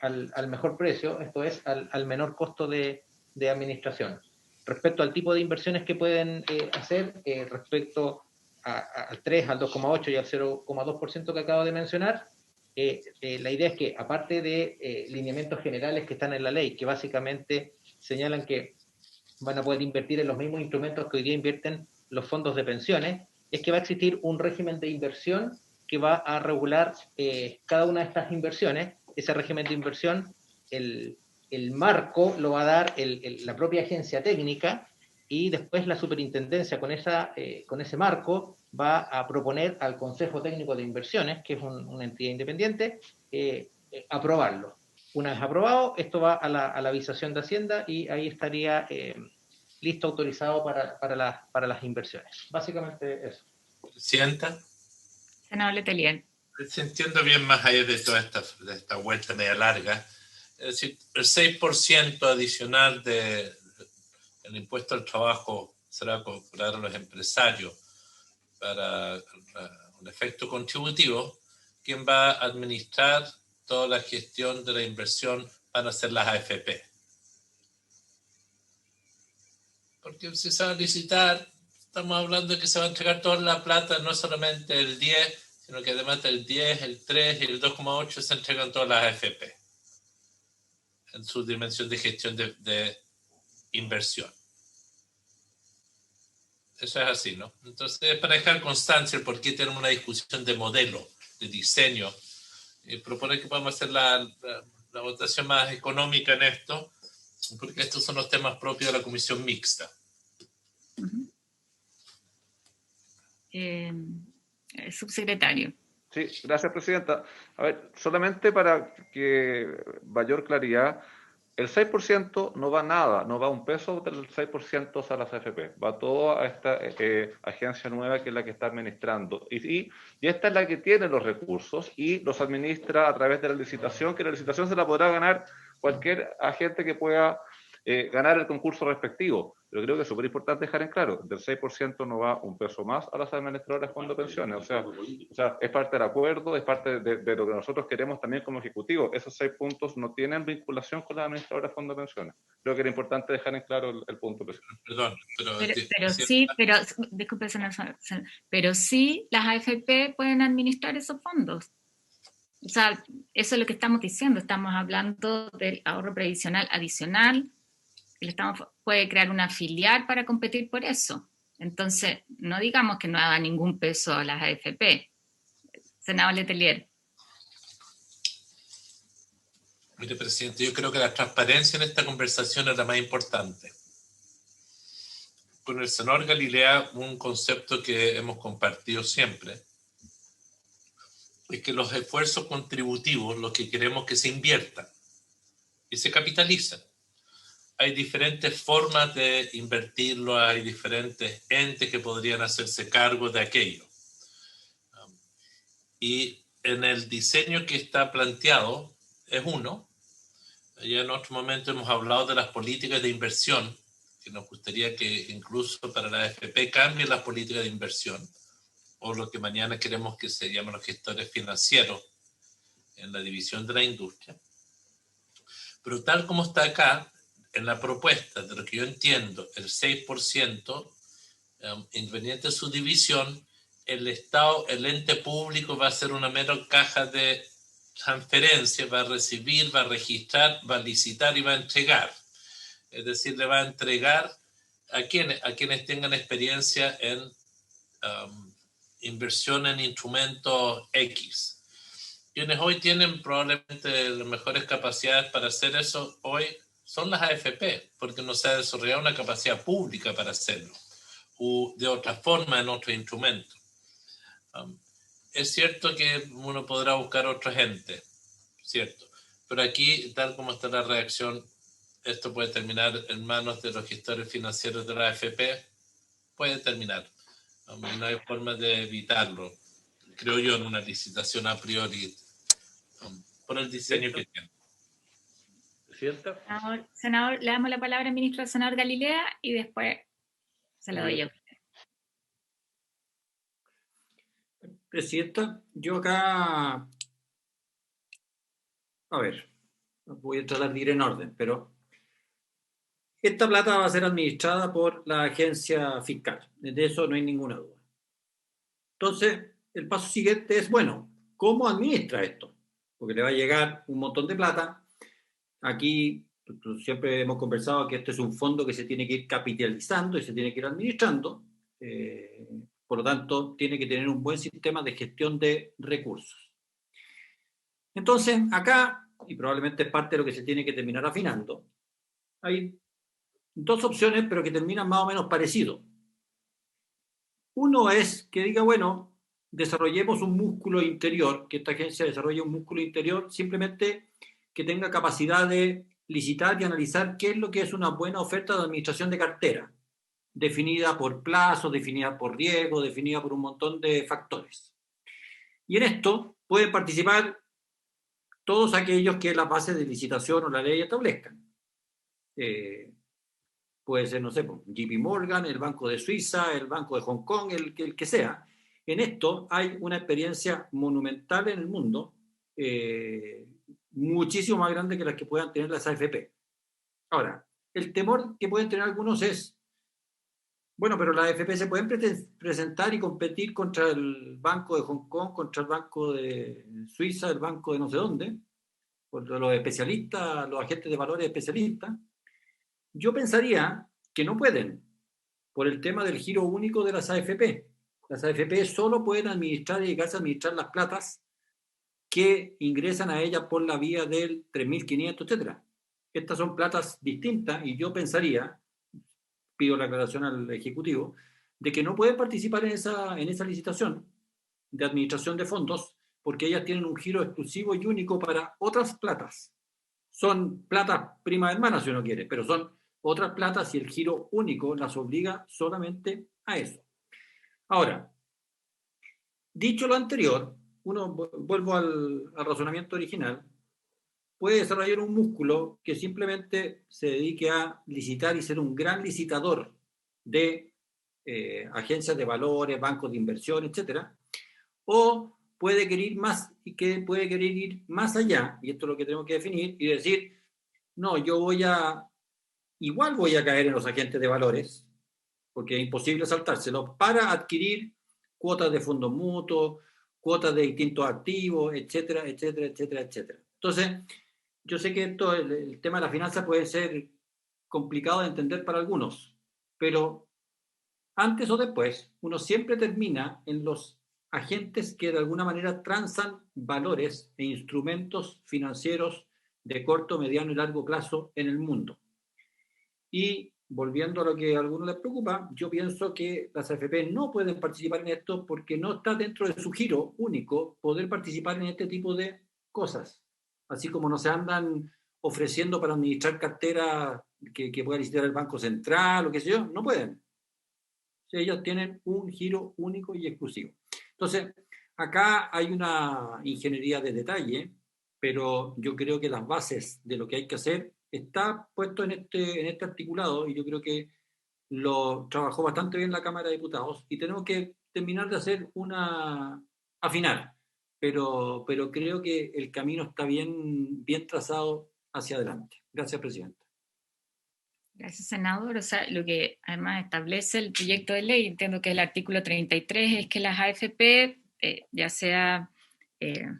al mejor precio, esto es, al menor costo de administración. Respecto al tipo de inversiones que pueden hacer, respecto al 3, al 2,8 y al 0,2% que acabo de mencionar, la idea es que, aparte de lineamientos generales que están en la ley, que básicamente señalan que van a poder invertir en los mismos instrumentos que hoy día invierten los fondos de pensiones, es que va a existir un régimen de inversión que va a regular cada una de estas inversiones. Ese régimen de inversión, el marco lo va a dar la propia agencia técnica, y después la superintendencia con ese marco va a proponer al Consejo Técnico de Inversiones, que es una entidad independiente, aprobarlo. Una vez aprobado, esto va a la visación de Hacienda y ahí estaría listo, autorizado para las inversiones. Básicamente eso. Presidenta. Senador Letelier. Si entiendo bien, más allá de toda esta vuelta media larga, es decir, el 6% adicional del impuesto al trabajo será cobrar a los empresarios para un efecto contributivo. Quien va a administrar toda la gestión de la inversión van a ser las AFP. Porque si se va a licitar, estamos hablando de que se va a entregar toda la plata, no solamente el 10, sino que además del 10, el 3 y el 2,8 se entregan todas las AFP en su dimensión de gestión de inversión. Eso es así, ¿no? Entonces, para dejar constancia el por qué tenemos una discusión de modelo, de diseño, proponer que podamos hacer la votación más económica en esto, porque estos son los temas propios de la comisión mixta. Subsecretario. Sí, gracias, Presidenta. A ver, solamente para que mayor claridad, el 6% no va nada, no va un peso del 6% a las AFP, va todo a esta agencia nueva que es la que está administrando. Y esta es la que tiene los recursos y los administra a través de la licitación, que la licitación se la podrá ganar cualquier agente que pueda ganar el concurso respectivo. Pero creo que es súper importante dejar en claro, del 6% no va un peso más a las administradoras de fondos de pensiones. O sea, es parte del acuerdo, es parte de lo que nosotros queremos también como ejecutivo. Esos 6 puntos no tienen vinculación con las administradoras de fondos de pensiones. Creo que era importante dejar en claro el punto. Perdón, disculpe, pero sí las AFP pueden administrar esos fondos. O sea, eso es lo que estamos diciendo. Estamos hablando del ahorro previsional adicional. El Estado puede crear una filial para competir por eso. Entonces, no digamos que no haga ningún peso a las AFP. Senador Letelier. Mire, presidente, yo creo que la transparencia en esta conversación es la más importante. Con el senador Galilea, un concepto que hemos compartido siempre es que los esfuerzos contributivos, lo que queremos que se inviertan y se capitalicen. Hay diferentes formas de invertirlo, hay diferentes entes que podrían hacerse cargo de aquello. Y en el diseño que está planteado es uno. Ya en otro momento hemos hablado de las políticas de inversión, que nos gustaría que incluso para la AFP cambien las políticas de inversión, o lo que mañana queremos que se llamen los gestores financieros en la división de la industria. Pero tal como está acá, en la propuesta, de lo que yo entiendo, el 6%, independiente de su división, el Estado, el ente público va a ser una mera caja de transferencia, va a recibir, va a registrar, va a licitar y va a entregar. Es decir, le va a entregar a quienes tengan experiencia en inversión en instrumentos X. Quienes hoy tienen probablemente las mejores capacidades para hacer eso hoy son las AFP, porque no se ha desarrollado una capacidad pública para hacerlo, o de otra forma en otros instrumentos. Es cierto que uno podrá buscar otra gente, cierto, pero aquí, tal como está la reacción, esto puede terminar en manos de los gestores financieros de la AFP, puede terminar. No hay forma de evitarlo, creo yo, en una licitación a priori, por el diseño que tiene. Senador, le damos la palabra al ministro, al senador Galilea, y después se la doy yo. Presidenta, yo acá, a ver, voy a tratar de ir en orden, pero esta plata va a ser administrada por la agencia fiscal, de eso no hay ninguna duda. Entonces, el paso siguiente es, bueno, ¿cómo administra esto? Porque le va a llegar un montón de plata. Aquí siempre hemos conversado que este es un fondo que se tiene que ir capitalizando y se tiene que ir administrando. Por lo tanto, tiene que tener un buen sistema de gestión de recursos. Entonces, acá, y probablemente es parte de lo que se tiene que terminar afinando, hay dos opciones, pero que terminan más o menos parecido. Uno es que diga, bueno, desarrollemos un músculo interior, que esta agencia desarrolle un músculo interior, simplemente que tenga capacidad de licitar y analizar qué es lo que es una buena oferta de administración de cartera, definida por plazo, definida por riesgo, definida por un montón de factores. Y en esto pueden participar todos aquellos que las bases de licitación o la ley establezcan. Puede ser, no sé, JP Morgan, el Banco de Suiza, el Banco de Hong Kong, el que sea. En esto hay una experiencia monumental en el mundo, muchísimo más grande que las que puedan tener las AFP. Ahora, el temor que pueden tener algunos es, bueno, pero las AFP se pueden presentar y competir contra el Banco de Hong Kong, contra el Banco de Suiza, el Banco de no sé dónde, contra los especialistas, los agentes de valores especialistas. Yo pensaría que no pueden, por el tema del giro único de las AFP. Las AFP solo pueden administrar y dedicarse a administrar las platas que ingresan a ellas por la vía del 3.500, etc. Estas son platas distintas y yo pensaría, pido la aclaración al Ejecutivo, de que no pueden participar en esa licitación de administración de fondos porque ellas tienen un giro exclusivo y único para otras platas. Son platas prima hermanas si uno quiere, pero son otras platas y el giro único las obliga solamente a eso. Ahora, dicho lo anterior, vuelvo al razonamiento original, puede desarrollar un músculo que simplemente se dedique a licitar y ser un gran licitador de agencias de valores, bancos de inversión, etcétera, o puede querer ir más y que puede querer ir más allá, y esto es lo que tenemos que definir, y decir, no, igual voy a caer en los agentes de valores, porque es imposible saltárselo, para adquirir cuotas de fondos mutuos, cuotas de distintos activos, etcétera, etcétera, etcétera, etcétera. Entonces, yo sé que el tema de la finanza puede ser complicado de entender para algunos, pero antes o después, uno siempre termina en los agentes que de alguna manera transan valores e instrumentos financieros de corto, mediano y largo plazo en el mundo. Y volviendo a lo que a algunos les preocupa, yo pienso que las AFP no pueden participar en esto porque no está dentro de su giro único poder participar en este tipo de cosas. Así como no se andan ofreciendo para administrar cartera que pueda licitar el Banco Central o qué sé yo, no pueden. Ellos tienen un giro único y exclusivo. Entonces, acá hay una ingeniería de detalle, pero yo creo que las bases de lo que hay que hacer está puesto en este articulado, y yo creo que lo trabajó bastante bien la Cámara de Diputados, y tenemos que terminar de hacer afinar, pero creo que el camino está bien trazado hacia adelante. Gracias, presidente. Gracias, senador. O sea, lo que además establece el proyecto de ley, entiendo que el artículo 33, es que las AFP, ya sea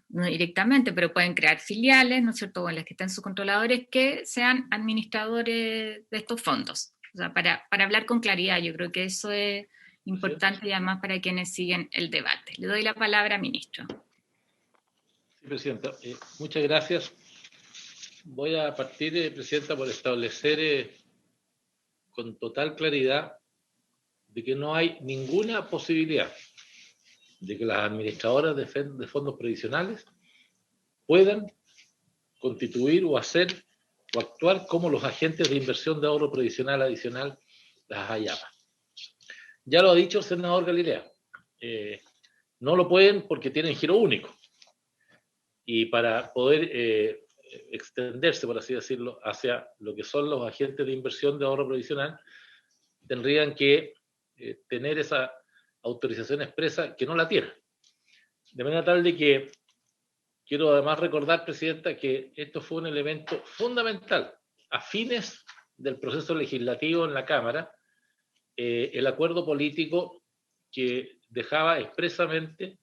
no directamente, pero pueden crear filiales, ¿no es cierto?, en las que estén sus controladores, que sean administradores de estos fondos. O sea, para hablar con claridad, yo creo que eso es importante, y además para quienes siguen el debate. Le doy la palabra, ministro. Sí, presidenta. Muchas gracias. Voy a partir, presidenta, por establecer con total claridad de que no hay ninguna posibilidad de que las administradoras de fondos previsionales puedan constituir o hacer o actuar como los agentes de inversión de ahorro previsional adicional, las AIAPA. Ya lo ha dicho el senador Galilea, no lo pueden porque tienen giro único, y para poder extenderse, por así decirlo, hacia lo que son los agentes de inversión de ahorro previsional, tendrían que tener esa autorización expresa, que no la tienen. De manera tal de que quiero además recordar, presidenta, que esto fue un elemento fundamental a fines del proceso legislativo en la Cámara, el acuerdo político que dejaba expresamente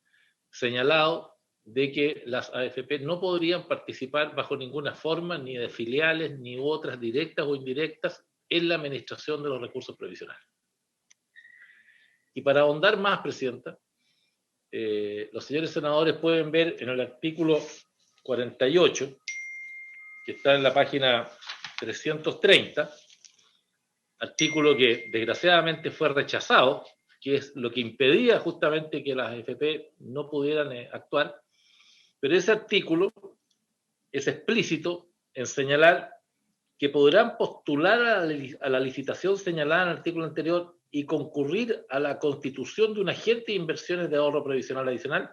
señalado de que las AFP no podrían participar bajo ninguna forma, ni de filiales, ni otras directas o indirectas, en la administración de los recursos previsionales. Y para ahondar más, presidenta, los señores senadores pueden ver en el artículo 48, que está en la página 330, artículo que desgraciadamente fue rechazado, que es lo que impedía justamente que las AFP no pudieran actuar, pero ese artículo es explícito en señalar que podrán postular a la licitación señalada en el artículo anterior y concurrir a la constitución de un agente de inversiones de ahorro previsional adicional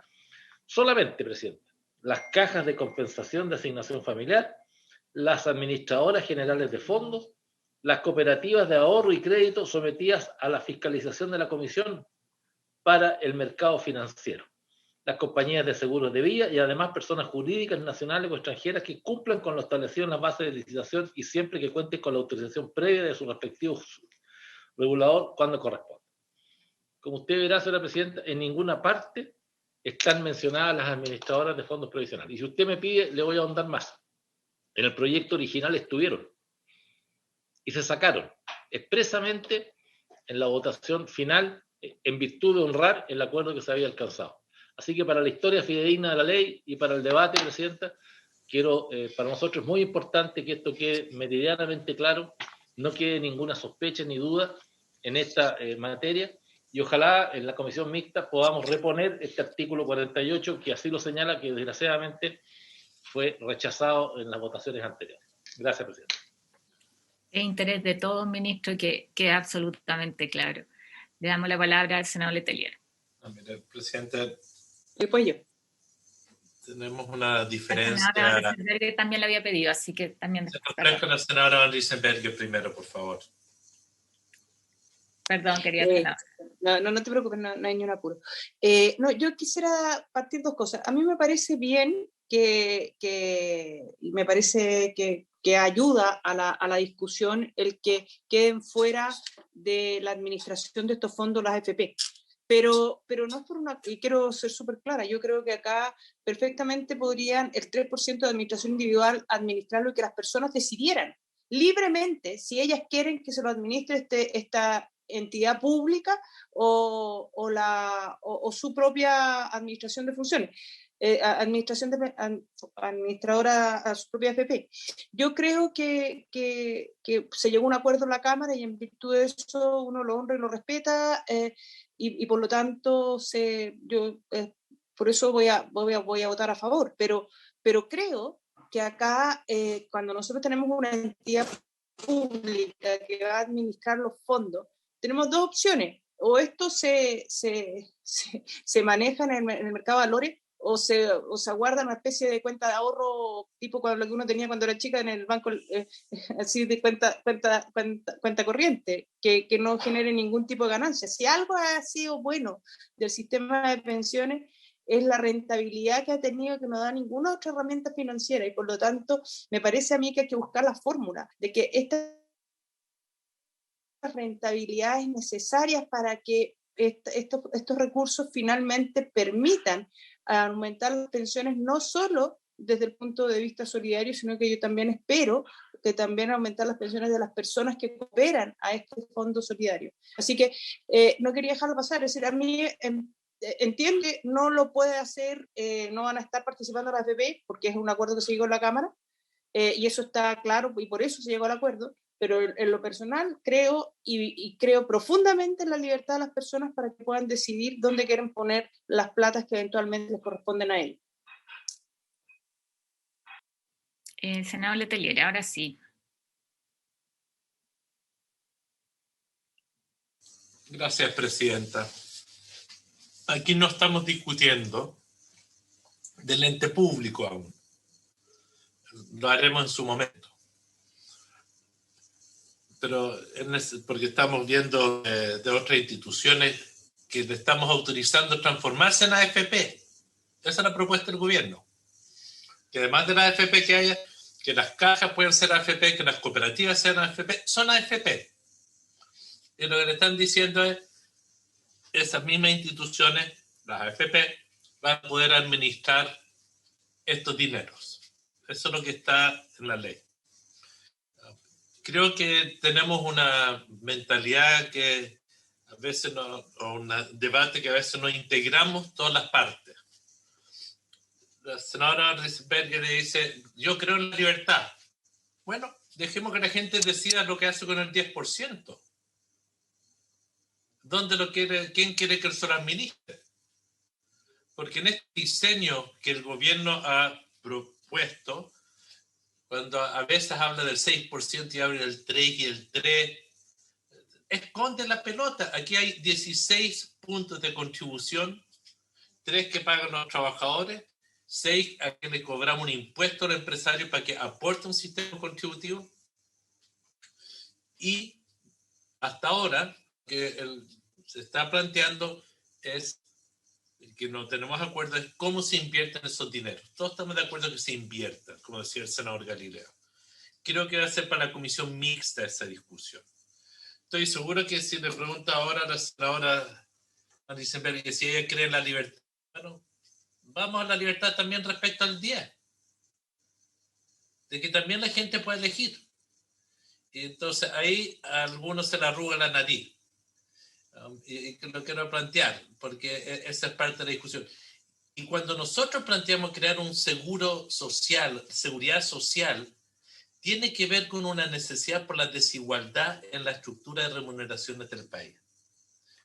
solamente, presidente, las cajas de compensación de asignación familiar, las administradoras generales de fondos, las cooperativas de ahorro y crédito sometidas a la fiscalización de la Comisión para el Mercado Financiero, las compañías de seguros de vida y además personas jurídicas nacionales o extranjeras que cumplan con lo establecido en las bases de licitación y siempre que cuenten con la autorización previa de su respectivo regulador cuando corresponda. Como usted verá, señora presidenta, en ninguna parte están mencionadas las administradoras de fondos previsionales. Y si usted me pide, le voy a ahondar más. En el proyecto original estuvieron y se sacaron expresamente en la votación final en virtud de honrar el acuerdo que se había alcanzado. Así que para la historia fidedigna de la ley y para el debate, presidenta, para nosotros es muy importante que esto quede meridianamente claro, no quede ninguna sospecha ni duda en esta materia, y ojalá en la comisión mixta podamos reponer este artículo 48, que así lo señala, que desgraciadamente fue rechazado en las votaciones anteriores. Gracias, presidente. Es interés de todos, ministro, que queda absolutamente claro. Le damos la palabra al senador Letelier. Presidente. Después yo. Tenemos una La diferencia. senadora Van Riesenberger también la había pedido, así que también... Se refresca la senadora Van Riesenberger primero, por favor. Perdón, quería no te preocupes, no hay ni un apuro. No, yo quisiera partir dos cosas. A mí me parece bien me parece que ayuda a la discusión el que queden fuera de la administración de estos fondos las AFP. Pero no es por una, y quiero ser súper clara, yo creo que acá perfectamente podrían el 3% de administración individual administrarlo y que las personas decidieran libremente si ellas quieren que se lo administre esta entidad pública o su propia administración de funciones. Administradora a su propia AFP. Yo creo que se llegó a un acuerdo en la Cámara y en virtud de eso uno lo honra y lo respeta y por lo tanto por eso voy a votar a favor, pero creo que acá cuando nosotros tenemos una entidad pública que va a administrar los fondos, tenemos dos opciones: o esto se maneja en el mercado de valores o se guarda una especie de cuenta de ahorro tipo lo que uno tenía cuando era chica en el banco, así de cuenta corriente, que no genere ningún tipo de ganancia. Si algo ha sido bueno del sistema de pensiones es la rentabilidad que ha tenido, que no da ninguna otra herramienta financiera, y por lo tanto me parece a mí que hay que buscar la fórmula de que estas rentabilidades necesarias para que estos recursos finalmente permitan aumentar las pensiones, no solo desde el punto de vista solidario, sino que yo también espero que también aumentar las pensiones de las personas que cooperan a este fondo solidario. Así que no quería dejarlo pasar. Es decir, a mí entiendo que no lo puede hacer, no van a estar participando las AFP porque es un acuerdo que se llegó en la Cámara, y eso está claro y por eso se llegó al acuerdo. Pero en lo personal creo y creo profundamente en la libertad de las personas para que puedan decidir dónde quieren poner las platas que eventualmente les corresponden a ellos. Senador Letelier, ahora sí. Gracias, presidenta. Aquí no estamos discutiendo del ente público aún. Lo haremos en su momento. Pero porque estamos viendo de otras instituciones que le estamos autorizando transformarse en AFP. Esa es la propuesta del gobierno. Que además de la AFP que haya, que las cajas puedan ser AFP, que las cooperativas sean AFP, son AFP. Y lo que le están diciendo es, esas mismas instituciones, las AFP, van a poder administrar estos dineros. Eso es lo que está en la ley. Creo que tenemos una mentalidad que a veces o un debate que a veces no integramos todas las partes. La senadora Riesenberger le dice, yo creo en la libertad. Bueno, dejemos que la gente decida lo que hace con el 10%. ¿Dónde lo quiere? ¿Quién quiere que se lo administre? Porque en este diseño que el gobierno ha propuesto, cuando a veces habla del 6% y habla del 3 y el 3, esconde la pelota. Aquí hay 16 puntos de contribución, 3 que pagan los trabajadores, 6 a que le cobramos un impuesto al empresario para que aporte un sistema contributivo. Y hasta ahora, que se está planteando es que no tenemos acuerdo es cómo se invierten esos dineros. Todos estamos de acuerdo que se inviertan, como decía el senador Galileo. Creo que va a ser para la comisión mixta esa discusión. Estoy seguro que si le pregunta ahora a la senadora Riesenberger que si ella cree en la libertad, bueno, vamos a la libertad también respecto al 10. De que también la gente puede elegir. Y entonces ahí a algunos se le arruga la nariz. Y lo quiero plantear, porque esa es parte de la discusión. Y cuando nosotros planteamos crear un seguro social, seguridad social, tiene que ver con una necesidad por la desigualdad en la estructura de remuneraciones del país.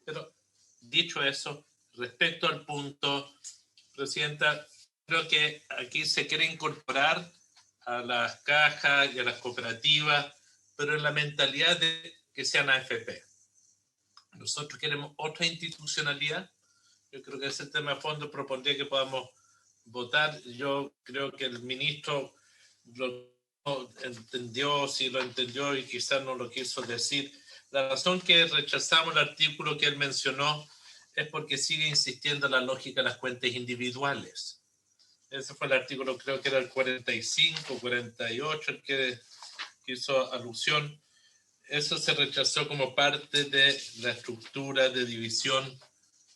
Pero, dicho eso, respecto al punto, Presidenta, creo que aquí se quiere incorporar a las cajas y a las cooperativas, pero en la mentalidad de que sean AFP. Nosotros queremos otra institucionalidad. Yo creo que ese tema a fondo propondría que podamos votar. Yo creo que el ministro entendió, si lo entendió y quizás no lo quiso decir. La razón que rechazamos el artículo que él mencionó es porque sigue insistiendo en la lógica de las cuentas individuales. Ese fue el artículo, creo que era el 45, 48, el que hizo alusión. Eso se rechazó como parte de la estructura de división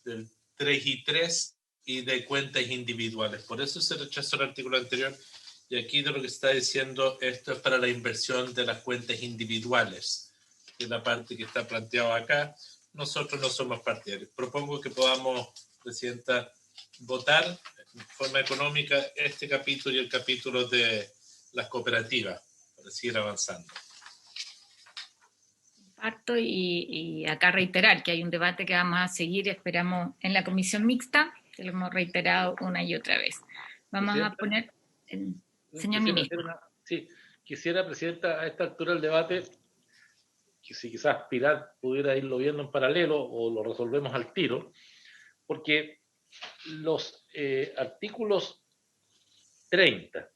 del 3 y 3 y de cuentas individuales. Por eso se rechazó el artículo anterior. Y aquí de lo que está diciendo, esto es para la inversión de las cuentas individuales, que es la parte que está planteada acá. Nosotros no somos partidarios. Propongo que podamos, Presidenta, votar de forma económica este capítulo y el capítulo de las cooperativas para seguir avanzando. Parto y acá reiterar que hay un debate que vamos a seguir, esperamos, en la comisión mixta, que lo hemos reiterado una y otra vez. Vamos a poner... Señor ministro. Quisiera, Presidenta, a esta altura del debate, que si quizás Pilar pudiera irlo viendo en paralelo o lo resolvemos al tiro, porque los artículos 30,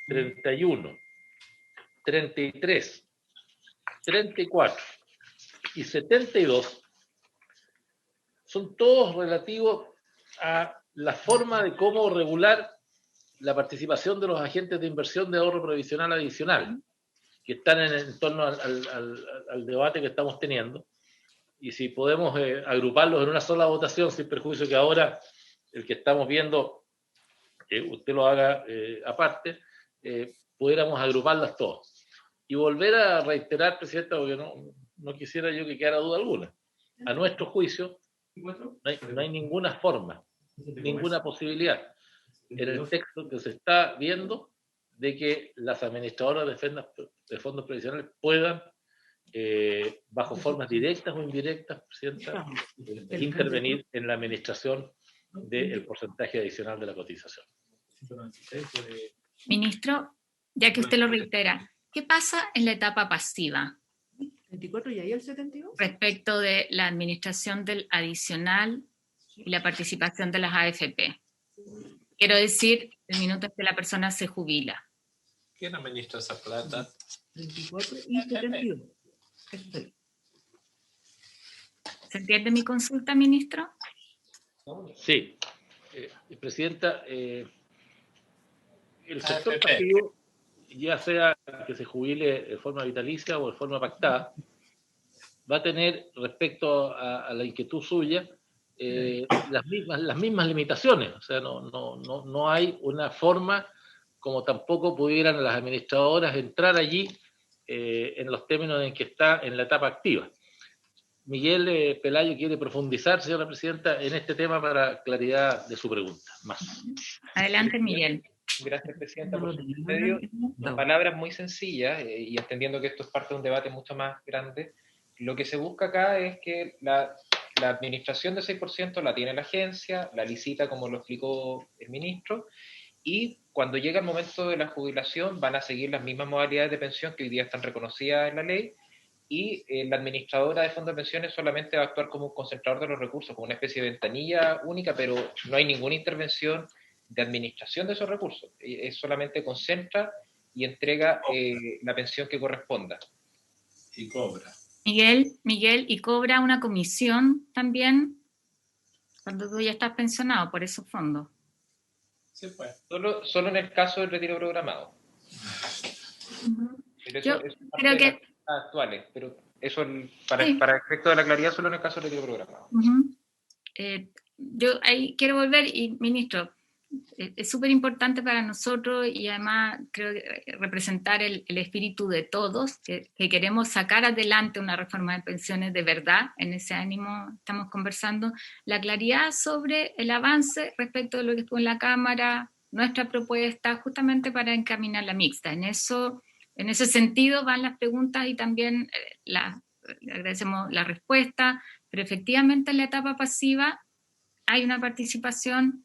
31, 33, 34 y 72 son todos relativos a la forma de cómo regular la participación de los agentes de inversión de ahorro previsional adicional, que están en torno al debate que estamos teniendo, y si podemos agruparlos en una sola votación, sin perjuicio que ahora el que estamos viendo, usted lo haga aparte, pudiéramos agruparlas todas. Y volver a reiterar, Presidenta, porque no quisiera yo que quedara duda alguna, a nuestro juicio no hay ninguna forma, ninguna posibilidad en el texto que se está viendo de que las administradoras de fondos previsionales puedan, bajo formas directas o indirectas, Presidenta, intervenir en la administración del porcentaje adicional de la cotización. Ministro, ya que usted lo reitera, ¿qué pasa en la etapa pasiva? 24 y ahí el 72. Respecto de la administración del adicional y la participación de las AFP. Quiero decir, el minuto en que la persona se jubila. ¿Quién administra esa plata? 34 y 72. ¿Se entiende mi consulta, ministro? Sí. Presidenta, el sector pasivo, ya sea que se jubile de forma vitalicia o de forma pactada, va a tener, respecto a la inquietud suya, las mismas limitaciones. O sea, no hay una forma como tampoco pudieran las administradoras entrar allí en los términos en que está en la etapa activa. Miguel Pelayo quiere profundizar, señora Presidenta, en este tema para claridad de su pregunta. Más. Adelante, Miguel. Gracias, Presidenta, por su medio. Palabras muy sencillas, y entendiendo que esto es parte de un debate mucho más grande, lo que se busca acá es que la administración de 6% la tiene la agencia, la licita como lo explicó el ministro, y cuando llega el momento de la jubilación van a seguir las mismas modalidades de pensión que hoy día están reconocidas en la ley, y la administradora de fondos de pensiones solamente va a actuar como un concentrador de los recursos, como una especie de ventanilla única, pero no hay ninguna intervención de administración de esos recursos. Es solamente concentra y entrega la pensión que corresponda. Y cobra. Miguel, y cobra una comisión también cuando tú ya estás pensionado por esos fondos. Sí, pues. Solo en el caso del retiro programado. Pero Yo eso creo que... actuales, pero eso para efecto de la claridad solo en el caso del retiro programado. Yo ahí quiero volver, y ministro, es súper importante para nosotros y además creo que representar el espíritu de todos, que queremos sacar adelante una reforma de pensiones de verdad. En ese ánimo estamos conversando, la claridad sobre el avance respecto de lo que estuvo en la Cámara, nuestra propuesta justamente para encaminar la mixta. En ese sentido van las preguntas y también le agradecemos la respuesta, pero efectivamente en la etapa pasiva hay una participación.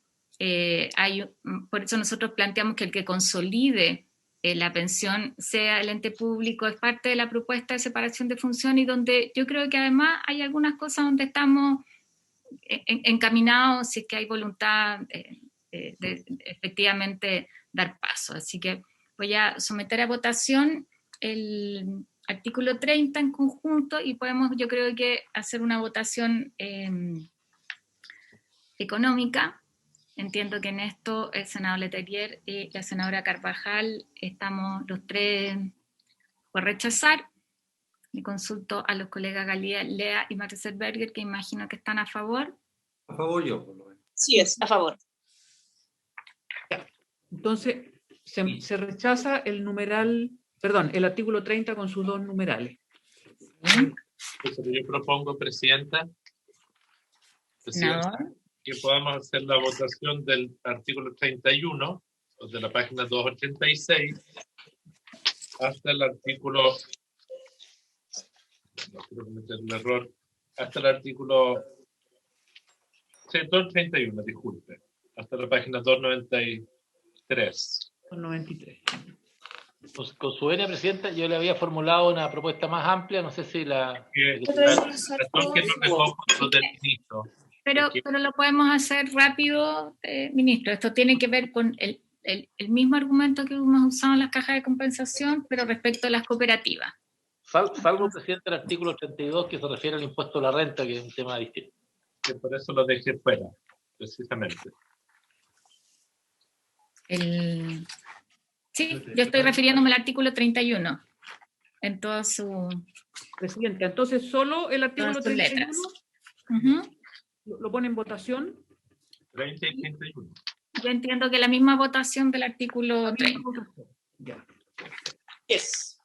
Por eso nosotros planteamos que el que consolide la pensión sea el ente público, es parte de la propuesta de separación de función, y donde yo creo que además hay algunas cosas donde estamos encaminados, si es que hay voluntad efectivamente dar paso. Así que voy a someter a votación el artículo 30 en conjunto y podemos, yo creo que, hacer una votación económica. Entiendo que en esto el senador Letelier y la senadora Carvajal estamos los tres por rechazar. Y consulto a los colegas Galilea y Maricel Berger, que imagino que están a favor. A favor yo, por lo menos. Sí, es a favor. Entonces, se rechaza el numeral, perdón, el artículo 30 con sus dos numerales. Entonces, yo propongo, Presidenta, que podamos hacer la votación del artículo 31, o de la página 286, hasta el artículo, no quiero cometer un error, hasta el artículo 231, disculpe, hasta la página 293. 293. Con su venia, Presidenta, yo le había formulado una propuesta más amplia, no sé si la... Pero lo podemos hacer rápido, ministro. Esto tiene que ver con el mismo argumento que hemos usado en las cajas de compensación, pero respecto a las cooperativas. Salvo, Presidente, el artículo 32 que se refiere al impuesto a la renta, que es un tema distinto. Que por eso lo dejé fuera, precisamente. Sí, yo estoy refiriéndome al artículo 31. En todo su... Presidente, entonces solo el artículo 31 lo pone en votación. 30 y 31. Yo entiendo que la misma votación del artículo 30. Ya. Yes.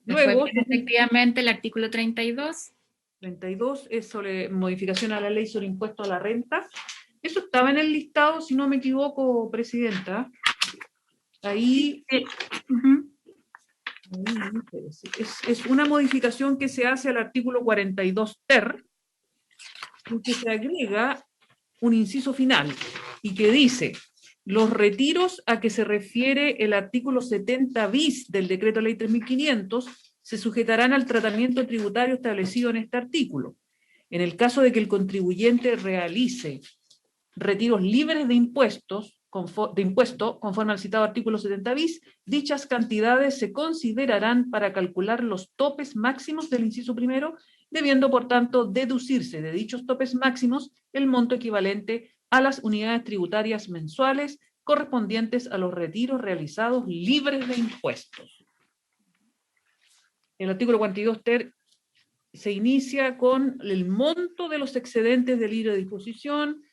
Luego, efectivamente, el artículo 32. 32 es sobre modificación a la ley sobre impuesto a la renta. Eso estaba en el listado, si no me equivoco, Presidenta. Ahí, es una modificación que se hace al artículo 42 ter, en que se agrega un inciso final y que dice: los retiros a que se refiere el artículo 70 bis del decreto ley 3500 se sujetarán al tratamiento tributario establecido en este artículo. En el caso de que el contribuyente realice retiros libres de impuesto, conforme al citado artículo 70 bis, dichas cantidades se considerarán para calcular los topes máximos del inciso primero, debiendo, por tanto, deducirse de dichos topes máximos el monto equivalente a las unidades tributarias mensuales correspondientes a los retiros realizados libres de impuestos. El artículo 42 ter se inicia con el monto de los excedentes de libre disposición,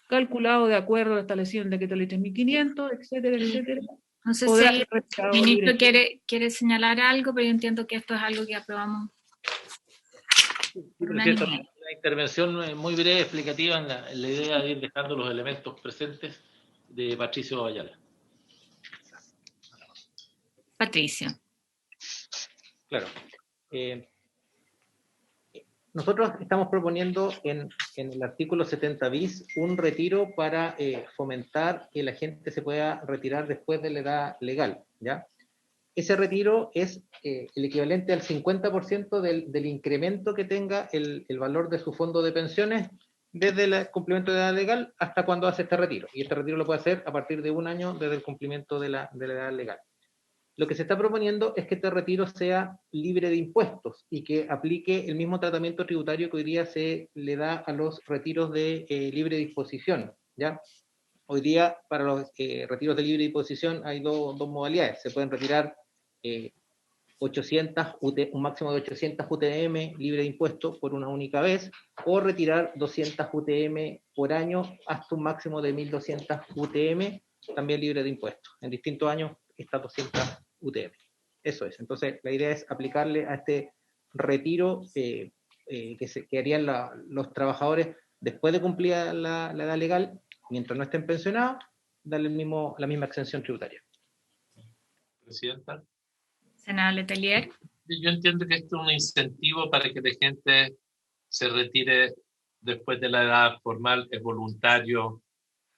calculado de acuerdo a lo establecido en el decreto ley 3500, etcétera, etcétera. No sé si el ministro quiere señalar algo, pero yo entiendo que esto es algo que aprobamos. Una intervención muy breve, explicativa en la idea de ir dejando los elementos presentes de Patricio Ayala. Patricio. Claro. Nosotros estamos proponiendo en el artículo 70 bis un retiro para fomentar que la gente se pueda retirar después de la edad legal, ¿ya? Ese retiro es el equivalente al 50% del incremento que tenga el valor de su fondo de pensiones desde el cumplimiento de edad legal hasta cuando hace este retiro. Y este retiro lo puede hacer a partir de un año desde el cumplimiento de la edad legal. Lo que se está proponiendo es que este retiro sea libre de impuestos y que aplique el mismo tratamiento tributario que hoy día se le da a los retiros de libre disposición, ¿ya? Hoy día, para los retiros de libre disposición hay dos modalidades. Se pueden retirar 800 un máximo de 800 UTM libre de impuestos por una única vez, o retirar 200 UTM por año hasta un máximo de 1.200 UTM también libre de impuestos. En distintos años está 200 UTM. Eso es. Entonces, la idea es aplicarle a este retiro que harían los trabajadores después de cumplir la edad legal, mientras no estén pensionados, darle la misma exención tributaria. Presidenta. Senador Letelier. Yo entiendo que esto es un incentivo para que la gente se retire después de la edad formal, es voluntario.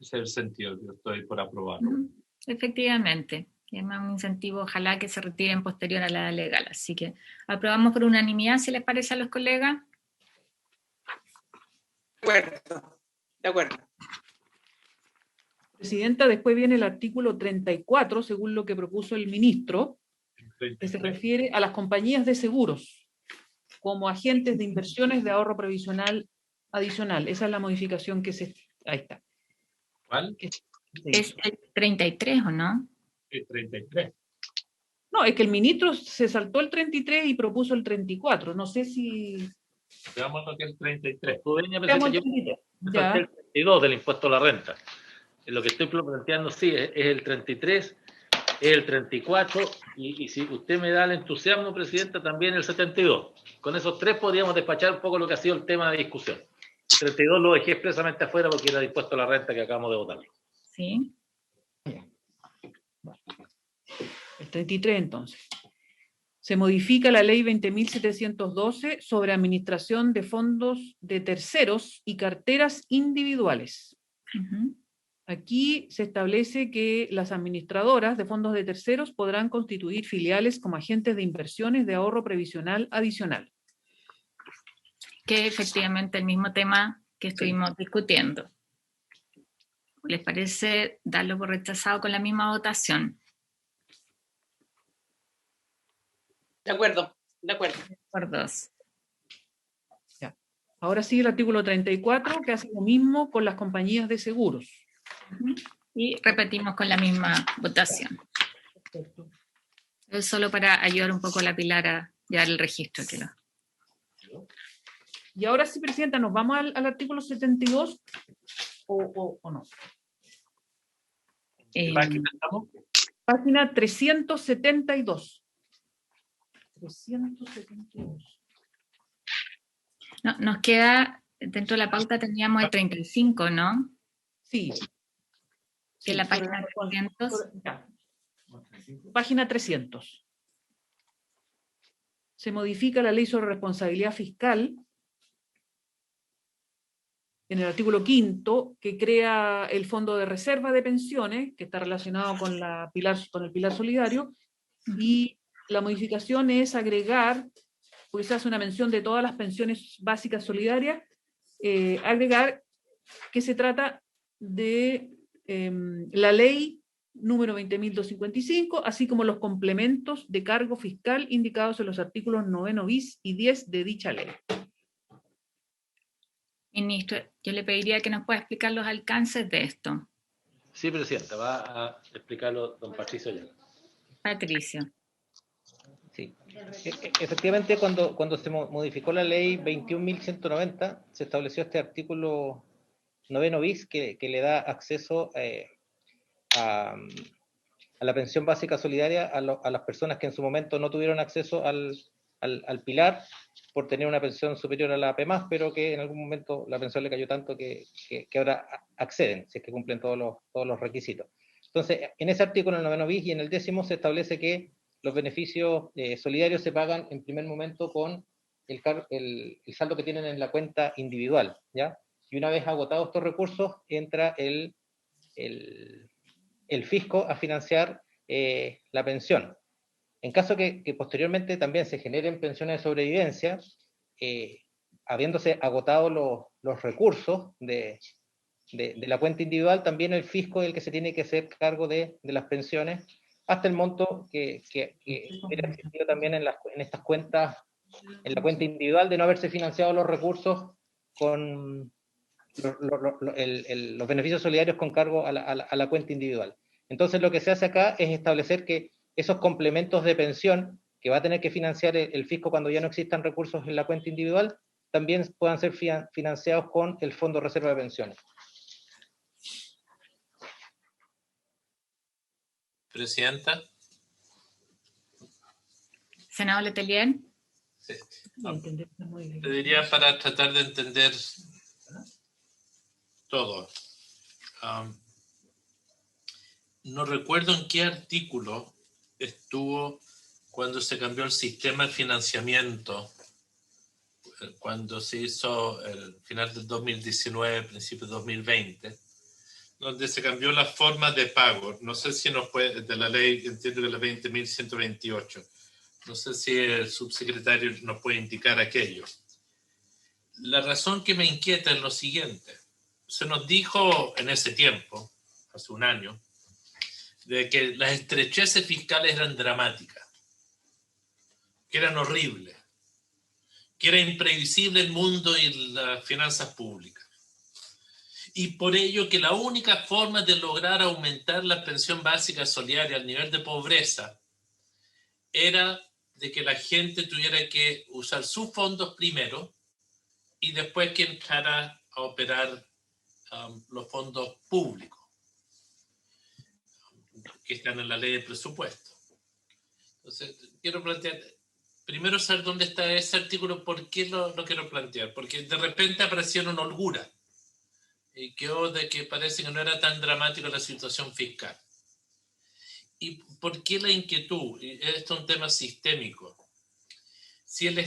Ese es el sentido, yo estoy por aprobarlo. Efectivamente. Y además un incentivo, ojalá que se retiren posterior a la edad legal. Así que aprobamos por unanimidad, si les parece a los colegas. De acuerdo. De acuerdo. Presidenta, después viene el artículo 34, según lo que propuso el ministro, que se refiere a las compañías de seguros como agentes de inversiones de ahorro previsional adicional. Esa es la modificación que se... Ahí está. ¿Cuál? Es el 33, ¿o no? El 33. No, es que el ministro se saltó el 33 y propuso el 34. No sé si... Veamos lo que es el 33. Tú venía a Veamos pensar el que yo 33. me Ya. salté el 32 del impuesto a la renta. Lo que estoy planteando, sí, es el 33, es el 34, y si usted me da el entusiasmo, Presidenta, también el 72. Con esos tres podríamos despachar un poco lo que ha sido el tema de discusión. El 32 lo dejé expresamente afuera porque era impuesto a la renta que acabamos de votar. Sí. El 33, entonces. Se modifica la ley 20.712 sobre administración de fondos de terceros y carteras individuales. Uh-huh. Aquí se establece que las administradoras de fondos de terceros podrán constituir filiales como agentes de inversiones de ahorro previsional adicional. Que efectivamente el mismo tema que estuvimos discutiendo. ¿Les parece darlo por rechazado con la misma votación? De acuerdo, de acuerdo. Por dos. Ya. Ahora sigue el artículo 34, que hace lo mismo con las compañías de seguros. Uh-huh. Y repetimos con la misma votación. Perfecto. Es solo para ayudar un poco a la Pilar a llevar el registro. Que lo... Y ahora sí, Presidenta, ¿nos vamos al artículo 72 o no? ¿Página estamos? Página 372. 372. No, nos queda, dentro de la pauta teníamos el 35, ¿no? Sí. Que es la página 300. Página 300. Se modifica la ley sobre responsabilidad fiscal en el artículo 5, que crea el fondo de reserva de pensiones, que está relacionado con el pilar solidario, y la modificación es agregar, porque se hace una mención de todas las pensiones básicas solidarias, agregar que se trata de la ley número 20.255, así como los complementos de cargo fiscal indicados en los artículos 9 bis y 10 de dicha ley. Ministro, yo le pediría que nos pueda explicar los alcances de esto. Sí, Presidenta, va a explicarlo don Patricio ya. Patricio. Sí. Efectivamente, cuando se modificó la ley 21.190, se estableció este artículo 9 bis que le da acceso a la pensión básica solidaria a las personas que en su momento no tuvieron acceso al pilar por tener una pensión superior a la APMAS, pero que en algún momento la pensión le cayó tanto que ahora acceden, si es que cumplen todos los requisitos. Entonces, en ese artículo, en el 9 bis y en el 10º, se establece que los beneficios solidarios se pagan en primer momento con el saldo que tienen en la cuenta individual, ¿ya? Y una vez agotados estos recursos, entra el fisco a financiar la pensión. En caso que posteriormente también se generen pensiones de sobrevivencia, habiéndose agotado los recursos de la cuenta individual, también el fisco es el que se tiene que hacer cargo de las pensiones, hasta el monto que hubiera existido también en estas cuentas, en la cuenta individual, de no haberse financiado los recursos con los beneficios solidarios con cargo a la cuenta individual. Entonces, lo que se hace acá es establecer que esos complementos de pensión que va a tener que financiar el fisco cuando ya no existan recursos en la cuenta individual, también puedan ser financiados con el Fondo de Reserva de Pensiones. Presidenta. Senador Letelier. Sí. Te diría para tratar de entender todo. No recuerdo en qué artículo estuvo cuando se cambió el sistema de financiamiento, cuando se hizo el final del 2019, principio de 2020, donde se cambió la forma de pago. No sé si nos puede, de la ley, entiendo que la 20.128. No sé si el subsecretario nos puede indicar aquello. La razón que me inquieta es lo siguiente. se nos dijo en ese tiempo, hace un año, de que las estrecheces fiscales eran dramáticas, que eran horribles, que era imprevisible el mundo y las finanzas públicas. Y por ello que la única forma de lograr aumentar la pensión básica solidaria al nivel de pobreza era de que la gente tuviera que usar sus fondos primero y después que entrara a operar los fondos públicos que están en la ley de presupuesto. Entonces, quiero plantear, primero saber dónde está ese artículo, por qué lo quiero plantear, porque de repente aparecieron holguras y quedó de que parece que no era tan dramática la situación fiscal. ¿Y por qué la inquietud? Esto es un tema sistémico. Si el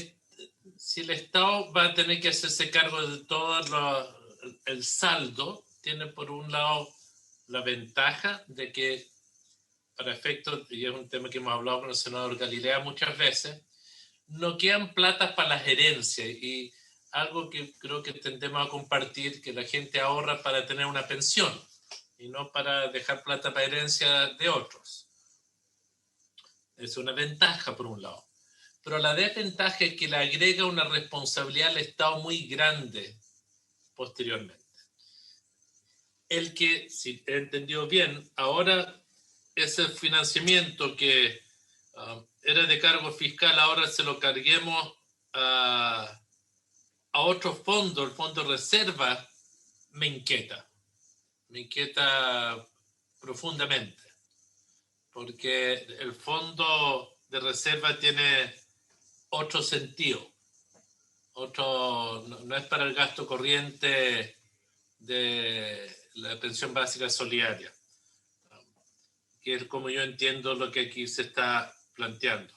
Estado va a tener que hacerse cargo de todo el saldo, tiene por un lado la ventaja de que, para efectos, y es un tema que hemos hablado con el senador Galilea muchas veces, no quedan platas para las herencias, y algo que creo que tendemos a compartir, que la gente ahorra para tener una pensión y no para dejar plata para herencia de otros. Es una ventaja por un lado. Pero la desventaja es que le agrega una responsabilidad al Estado muy grande posteriormente. El que, si he entendido bien, ahora ese financiamiento que era de cargo fiscal, ahora se lo carguemos a otro fondo, el fondo de reserva, me inquieta profundamente, porque el fondo de reserva tiene otro sentido, no es para el gasto corriente de la pensión básica solidaria, que es como yo entiendo lo que aquí se está planteando.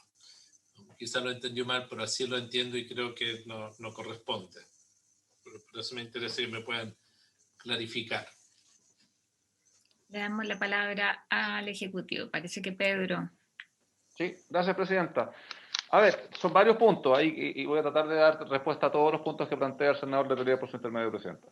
Quizá lo entendió mal, pero así lo entiendo y creo que no corresponde. Por eso me interesa que me puedan clarificar. Le damos la palabra al Ejecutivo. Parece que Pedro. Sí, gracias, Presidenta. A ver, son varios puntos ahí y voy a tratar de dar respuesta a todos los puntos que plantea el senador Letelier por su intermedio, Presidenta.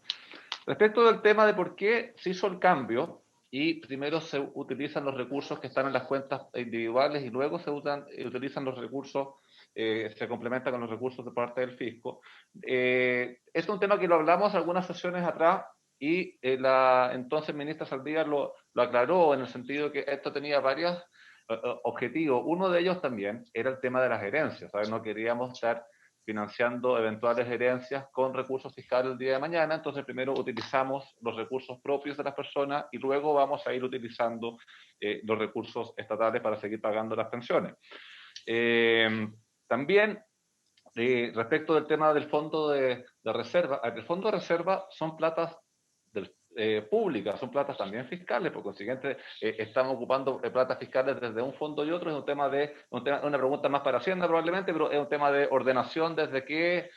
Respecto del tema de por qué se hizo el cambio y primero se utilizan los recursos que están en las cuentas individuales y luego se utilizan los recursos, se complementan con los recursos de parte del fisco. Es un tema que lo hablamos algunas sesiones atrás y la entonces ministra Saldívar lo aclaró en el sentido que esto tenía varios objetivos. Uno de ellos también era el tema de las herencias, ¿sabes? No queríamos estar financiando eventuales herencias con recursos fiscales el día de mañana, entonces primero utilizamos los recursos propios de las personas y luego vamos a ir utilizando los recursos estatales para seguir pagando las pensiones. También, respecto del tema del fondo de reserva, el fondo de reserva son platas públicas, son platas también fiscales, por consiguiente estamos ocupando platas fiscales desde un fondo y otro. Es una pregunta más para Hacienda probablemente, pero es un tema de ordenación desde qué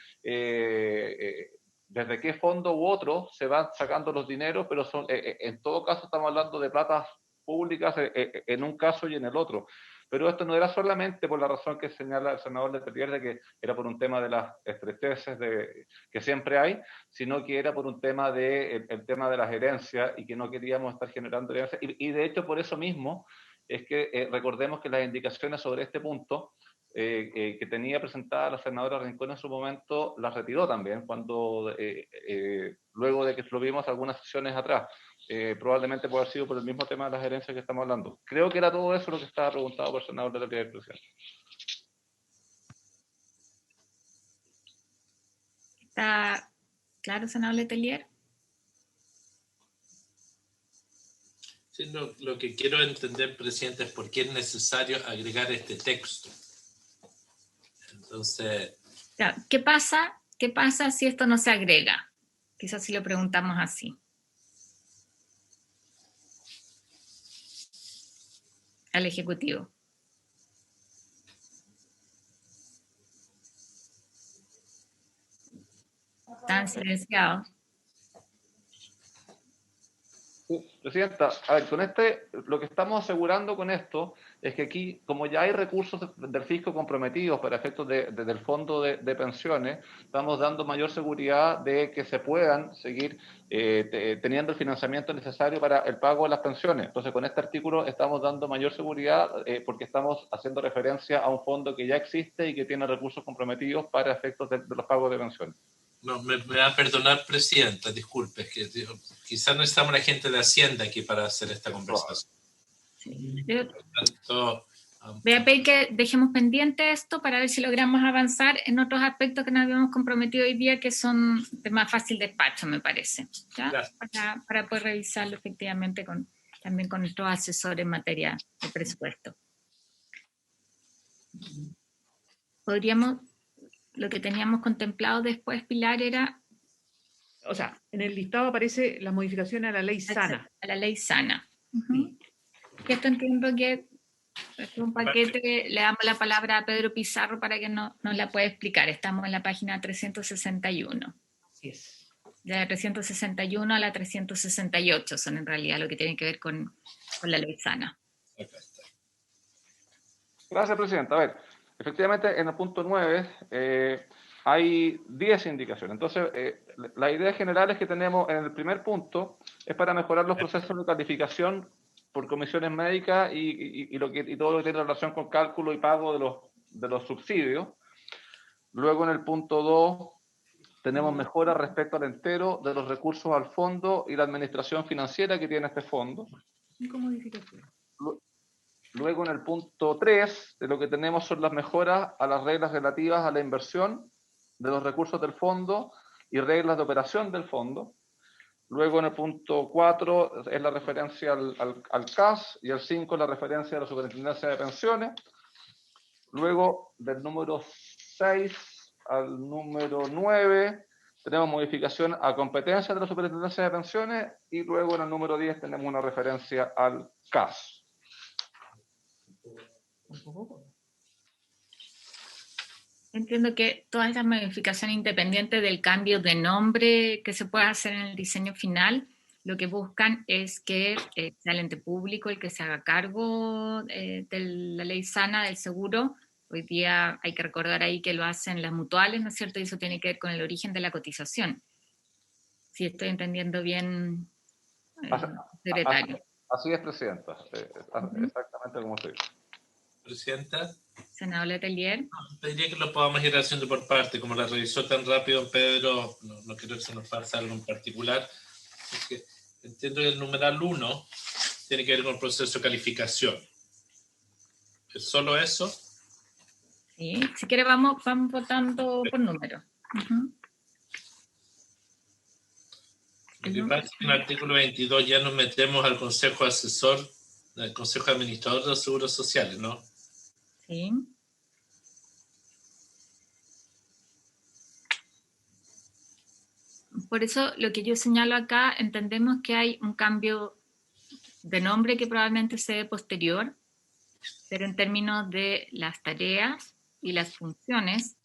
fondo u otro se van sacando los dineros, pero en todo caso estamos hablando de platas públicas en un caso y en el otro. Pero esto no era solamente por la razón que señala el senador Letelier, de que era por un tema de las estrecheces que siempre hay, sino que era por un tema el tema de las herencias y que no queríamos estar generando herencias. Y de hecho, por eso mismo, es que recordemos que las indicaciones sobre este punto que tenía presentada la senadora Rincón en su momento, las retiró también, cuando luego de que lo vimos algunas sesiones atrás. Probablemente puede haber sido por el mismo tema de las herencias que estamos hablando. Creo que era todo eso lo que estaba preguntado por el senador de la Presidente. ¿Está claro, senador Letelier? Sí, lo que quiero entender, Presidente, es por qué es necesario agregar este texto. Entonces, ¿qué pasa si esto no se agrega? Quizás si lo preguntamos así. Al Ejecutivo. Están silenciados. Presidenta, a ver, lo que estamos asegurando con esto es que aquí, como ya hay recursos del fisco comprometidos para efectos del fondo de pensiones, estamos dando mayor seguridad de que se puedan seguir teniendo el financiamiento necesario para el pago de las pensiones. Entonces, con este artículo estamos dando mayor seguridad porque estamos haciendo referencia a un fondo que ya existe y que tiene recursos comprometidos para efectos de los pagos de pensiones. No, me va a perdonar, Presidenta, disculpe, es que quizás no estamos la gente de Hacienda aquí para hacer esta conversación. Sí. Voy a pedir que dejemos pendiente esto para ver si logramos avanzar en otros aspectos que nos habíamos comprometido hoy día, que son de más fácil despacho, me parece, ¿ya? Para poder revisarlo efectivamente también con nuestros asesores en materia de presupuesto. Lo que teníamos contemplado después, Pilar, era... O sea, en el listado aparece las modificaciones a la ley sana. A la ley sana. Sí. Esto entiendo que es un paquete, le damos la palabra a Pedro Pizarro para que nos la pueda explicar. Estamos en la página 361. Así es. De la 361 a la 368 son en realidad lo que tiene que ver con la ley sana. Gracias, Presidenta. A ver, efectivamente, en el punto 9 hay 10 indicaciones. Entonces, la idea general es que tenemos en el primer punto es para mejorar los procesos de calificación por comisiones médicas y todo lo que tiene relación con cálculo y pago de los subsidios. Luego, en el punto 2, tenemos mejoras respecto al entero de los recursos al fondo y la administración financiera que tiene este fondo. Luego, en el punto 3, de lo que tenemos son las mejoras a las reglas relativas a la inversión de los recursos del fondo y reglas de operación del fondo. Luego, en el punto 4, es la referencia al CAS, y el 5 es la referencia a la Superintendencia de Pensiones. Luego, del número 6 al número 9, tenemos modificación a competencias de la Superintendencia de Pensiones, y luego en el número 10 tenemos una referencia al CAS. Entiendo que todas estas modificaciones, independientes del cambio de nombre que se pueda hacer en el diseño final, lo que buscan es que sea el ente público el que se haga cargo de la ley sana del seguro. Hoy día hay que recordar ahí que lo hacen las mutuales, ¿no es cierto? Y eso tiene que ver con el origen de la cotización. Si estoy entendiendo bien, secretario. Así es, Presidenta. Exactamente como usted dice. Presidenta. Senador Letelier. Pediría que lo podamos ir haciendo por parte. Como la revisó tan rápido Pedro, no quiero que se nos pase algo en particular. Es que entiendo que el numeral 1 tiene que ver con el proceso de calificación. ¿Es solo eso? Sí, si quiere vamos votando por número. Lo que pasa es que en el artículo 22 ya nos metemos al Consejo Asesor, al Consejo Administrador de los Seguros Sociales, ¿no? Sí. Por eso lo que yo señalo acá, entendemos que hay un cambio de nombre que probablemente se dé posterior, pero en términos de las tareas y las funciones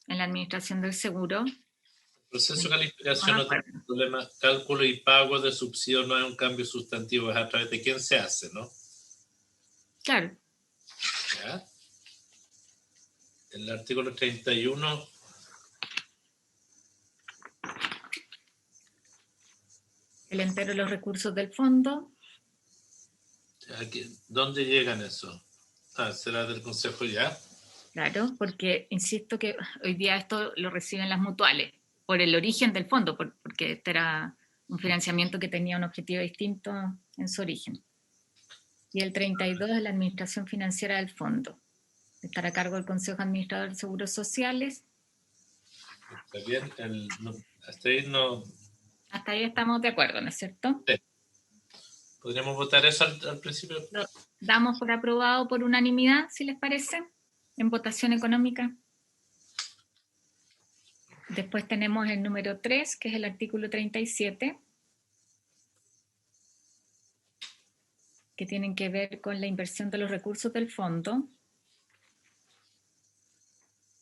en la administración del seguro. El proceso de calificación no tiene problema. Cálculo y pago de subsidio no es un cambio sustantivo, es a través de quién se hace, ¿no? Claro. ¿Ya? El artículo 31. El entero de los recursos del fondo. ¿Dónde llegan eso? ¿Será del Consejo ya? Claro, porque insisto que hoy día esto lo reciben las mutuales, por el origen del fondo, porque este era un financiamiento que tenía un objetivo distinto en su origen. Y el 32 es la administración financiera del fondo. Estará a cargo del Consejo Administrador de Seguros Sociales. Está bien, hasta ahí no... Hasta ahí estamos de acuerdo, ¿no es cierto? Sí. ¿Podríamos votar eso al principio? Lo damos por aprobado por unanimidad, si les parece, en votación económica. Después tenemos el número 3, que es el artículo 37, que tienen que ver con la inversión de los recursos del fondo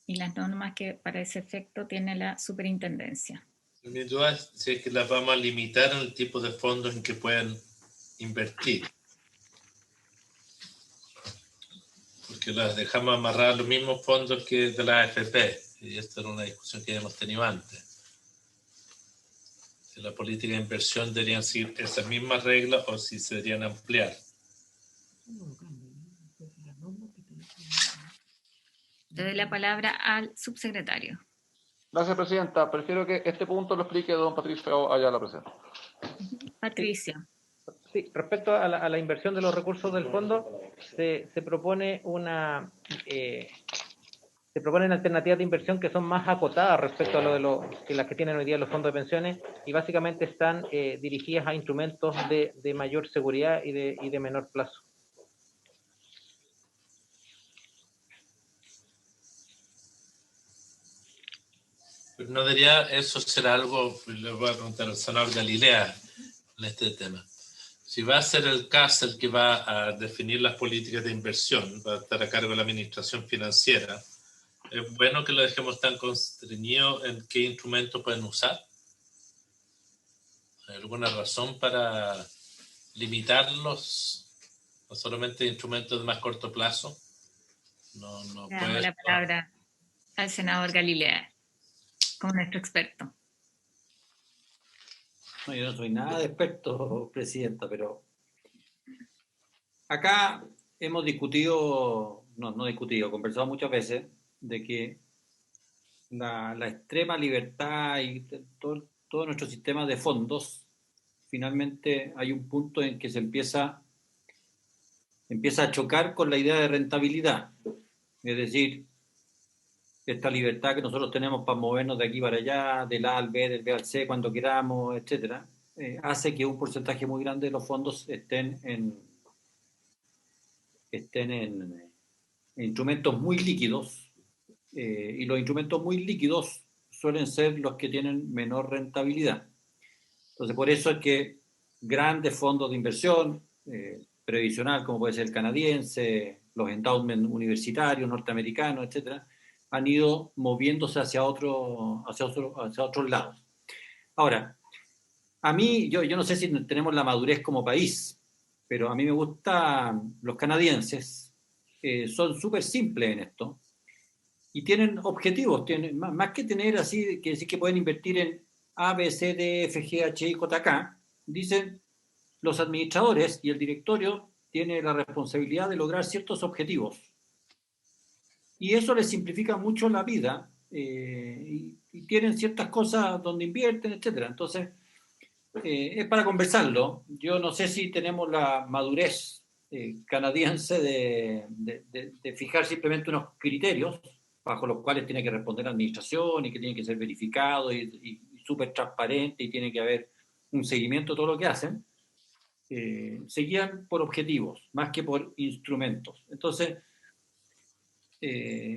y las normas que para ese efecto tiene la superintendencia. Mi duda es si es que las vamos a limitar en el tipo de fondos en que pueden invertir. Porque las dejamos amarrar a los mismos fondos que de la AFP. Y esta era una discusión que ya hemos tenido antes. Si la política de inversión deberían seguir esas mismas reglas o si se deberían ampliar. Le doy la palabra al subsecretario. Gracias, Presidenta. Prefiero que este punto lo explique don Patricio Ayala, Presidenta. Patricio. Sí, respecto a la inversión de los recursos del fondo, se propone se proponen alternativas de inversión que son más acotadas respecto a que las que tienen hoy día los fondos de pensiones, y básicamente están dirigidas a instrumentos de mayor seguridad y de menor plazo. No debería eso ser algo, le voy a preguntar al senador Galilea en este tema. Si va a ser el CAS el que va a definir las políticas de inversión, va a estar a cargo de la administración financiera, ¿es bueno que lo dejemos tan constreñido en qué instrumentos pueden usar? ¿Hay alguna razón para limitarlos? ¿No solamente instrumentos de más corto plazo? No Le damos la palabra al senador Galilea, como nuestro experto. No, yo no soy nada de experto, Presidenta, pero acá hemos conversado muchas veces de que la extrema libertad y todo nuestro sistema de fondos, finalmente hay un punto en que se empieza a chocar con la idea de rentabilidad. Es decir, esta libertad que nosotros tenemos para movernos de aquí para allá, del A al B, del B al C, cuando queramos, etcétera, hace que un porcentaje muy grande de los fondos estén en instrumentos muy líquidos, y los instrumentos muy líquidos suelen ser los que tienen menor rentabilidad. Entonces, por eso es que grandes fondos de inversión previsional, como puede ser el canadiense, los endowments universitarios, norteamericanos, etcétera, han ido moviéndose hacia otros lados. Ahora, a mí, yo no sé si tenemos la madurez como país, pero a mí me gustan los canadienses, son súper simples en esto, y tienen objetivos, tienen, más que tener así, que decir que pueden invertir en A, B, C, D, F, G, H, I, J, K, dicen los administradores y el directorio tiene la responsabilidad de lograr ciertos objetivos. Y eso les simplifica mucho la vida, y tienen ciertas cosas donde invierten, etcétera. Entonces, es para conversarlo. Yo no sé si tenemos la madurez canadiense de fijar simplemente unos criterios bajo los cuales tiene que responder la administración y que tiene que ser verificado y súper transparente y tiene que haber un seguimiento de todo lo que hacen. Se guían por objetivos más que por instrumentos. Entonces,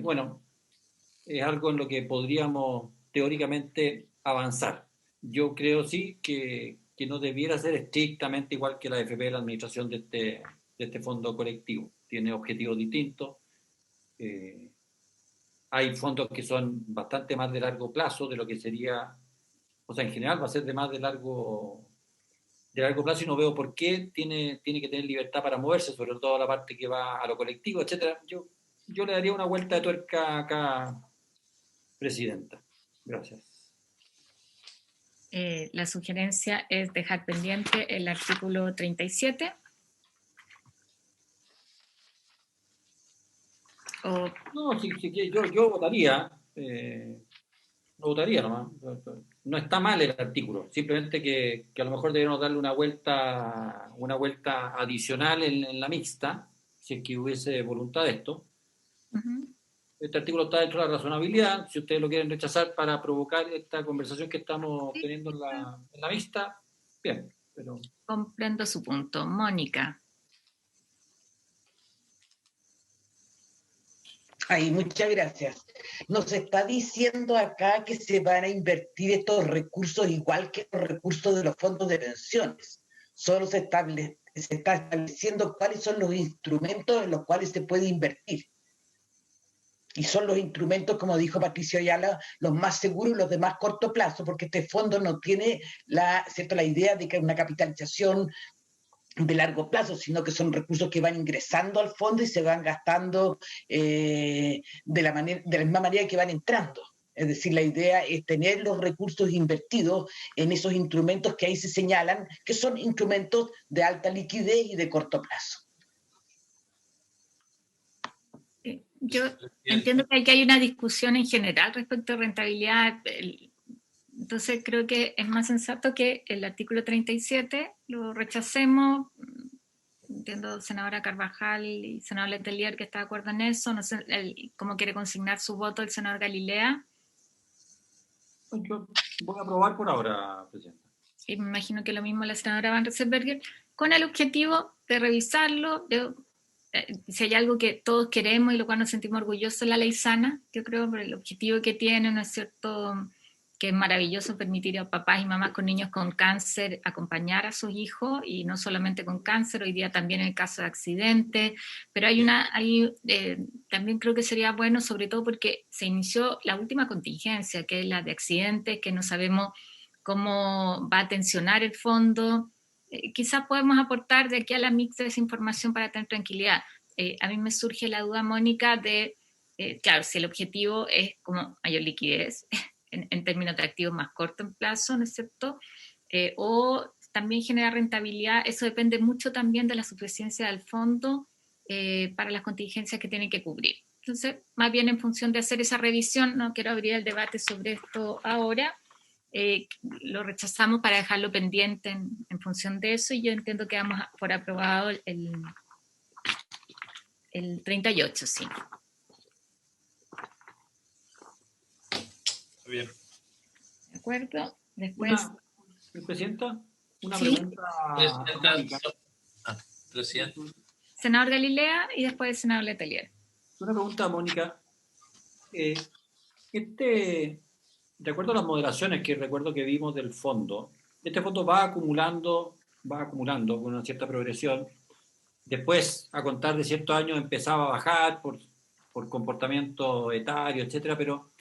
bueno, es algo en lo que podríamos teóricamente avanzar. Yo creo sí que no debiera ser estrictamente igual que la AFP, la administración de este fondo colectivo. Tiene objetivos distintos. Hay fondos que son bastante más de largo plazo de lo que sería, o sea, en general va a ser de largo plazo, y no veo por qué tiene que tener libertad para moverse, sobre todo la parte que va a lo colectivo, etcétera. Yo le daría una vuelta de tuerca acá, Presidenta. Gracias. La sugerencia es dejar pendiente el artículo 37. No, sí, yo votaría. Lo votaría nomás. No está mal el artículo, simplemente que a lo mejor deberíamos darle una vuelta adicional en la mixta, si es que hubiese voluntad de esto. Uh-huh. Este artículo está dentro de la razonabilidad. Si ustedes lo quieren rechazar para provocar esta conversación que estamos teniendo en la mixta, bien. Pero... Comprendo su punto. Mónica. Ay, muchas gracias. Nos está diciendo acá que se van a invertir estos recursos igual que los recursos de los fondos de pensiones. Solo se está estableciendo cuáles son los instrumentos en los cuales se puede invertir. Y son los instrumentos, como dijo Patricio Ayala, los más seguros y los de más corto plazo, porque este fondo no tiene la idea de que una capitalización de largo plazo, sino que son recursos que van ingresando al fondo y se van gastando de la misma manera que van entrando. Es decir, la idea es tener los recursos invertidos en esos instrumentos que ahí se señalan, que son instrumentos de alta liquidez y de corto plazo. Yo entiendo que aquí hay una discusión en general respecto a rentabilidad. Entonces creo que es más sensato que el artículo 37 lo rechacemos. Entiendo, senadora Carvajal y senador Letelier que está de acuerdo en eso. No sé cómo quiere consignar su voto el senador Galilea. Yo voy a aprobar por ahora, Presidenta. Y me imagino que lo mismo la senadora Van Rieselbergher, con el objetivo de revisarlo. Si hay algo que todos queremos y lo cual nos sentimos orgullosos de la ley sana, yo creo por el objetivo que tiene, ¿no es cierto?, que es maravilloso permitir a papás y mamás con niños con cáncer acompañar a sus hijos, y no solamente con cáncer, hoy día también en el caso de accidentes, pero también creo que sería bueno, sobre todo porque se inició la última contingencia, que es la de accidentes, que no sabemos cómo va a tensionar el fondo. Quizás podemos aportar de aquí a la mix de esa información para tener tranquilidad. A mí me surge la duda, Mónica, de, claro, si el objetivo es como mayor liquidez, en términos de activos más corto en plazo, ¿no es cierto? O también generar rentabilidad, eso depende mucho también de la suficiencia del fondo para las contingencias que tienen que cubrir. Entonces, más bien en función de hacer esa revisión, no quiero abrir el debate sobre esto ahora, lo rechazamos para dejarlo pendiente en función de eso, y yo entiendo que vamos por aprobado el 38, sí. Bien. ¿De acuerdo? Después... Presidenta, una ¿Sí? pregunta. Presidente. Senador Galilea y después el senador Letelier. Una pregunta a Mónica. De acuerdo a las moderaciones que recuerdo que vimos del fondo, este fondo va acumulando con una cierta progresión. Después, a contar de ciertos años, empezaba a bajar por comportamiento etario, etcétera, pero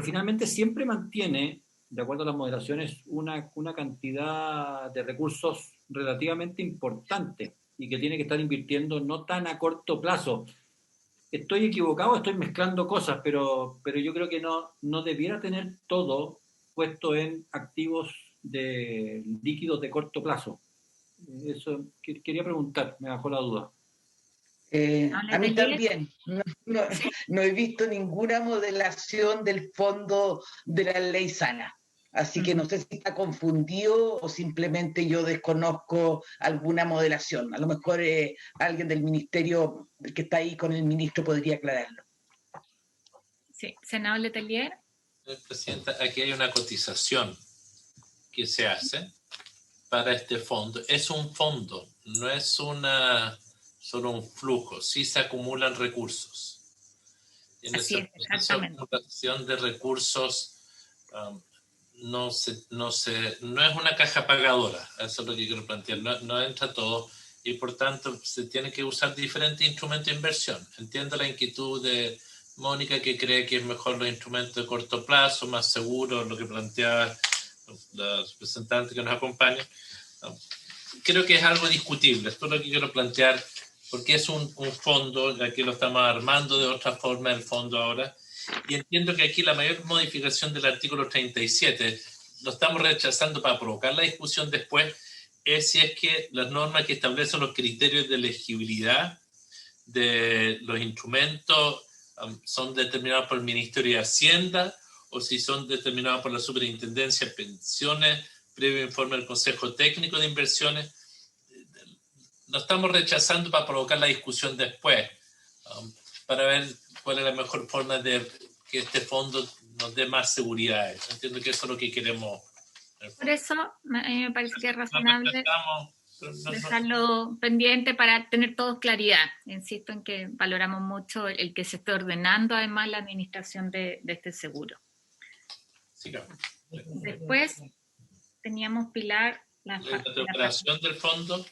finalmente siempre mantiene, de acuerdo a las moderaciones, una cantidad de recursos relativamente importante y que tiene que estar invirtiendo no tan a corto plazo. ¿Estoy equivocado? Estoy mezclando cosas, pero yo creo que no debiera tener todo puesto en activos líquidos de corto plazo. Eso quería preguntar, me bajó la duda. A mí también. No he visto ninguna modelación del fondo de la ley sana. Así que no sé si está confundido o simplemente yo desconozco alguna modelación. A lo mejor alguien del ministerio, el que está ahí con el ministro, podría aclararlo. Sí, senador Letelier. Presidenta, aquí hay una cotización que se hace para este fondo. Es un fondo, no es solo un flujo. Sí se acumulan recursos. En Así esa acumulación de recursos no es una caja pagadora, eso es lo que quiero plantear, no entra todo, y por tanto se tiene que usar diferentes instrumentos de inversión. Entiendo la inquietud de Mónica, que cree que es mejor los instrumentos de corto plazo, más seguros, lo que planteaba la representante que nos acompaña. Creo que es algo discutible, esto es lo que quiero plantear, porque es un fondo, aquí lo estamos armando de otra forma el fondo ahora, y entiendo que aquí la mayor modificación del artículo 37, lo estamos rechazando para provocar la discusión después, es si es que las normas que establecen los criterios de elegibilidad de los instrumentos son determinados por el Ministerio de Hacienda o si son determinados por la Superintendencia de Pensiones, previo informe del Consejo Técnico de Inversiones. Lo estamos rechazando para provocar la discusión después, para ver cuál es la mejor forma de que este fondo nos dé más seguridad. Entiendo que eso es lo que queremos. Por eso, a mí me parece que es razonable dejarlo pendiente para tener todos claridad. Insisto en que valoramos mucho el que se esté ordenando además la administración de este seguro. Sí, claro. Después teníamos, Pilar, la operación del fondo.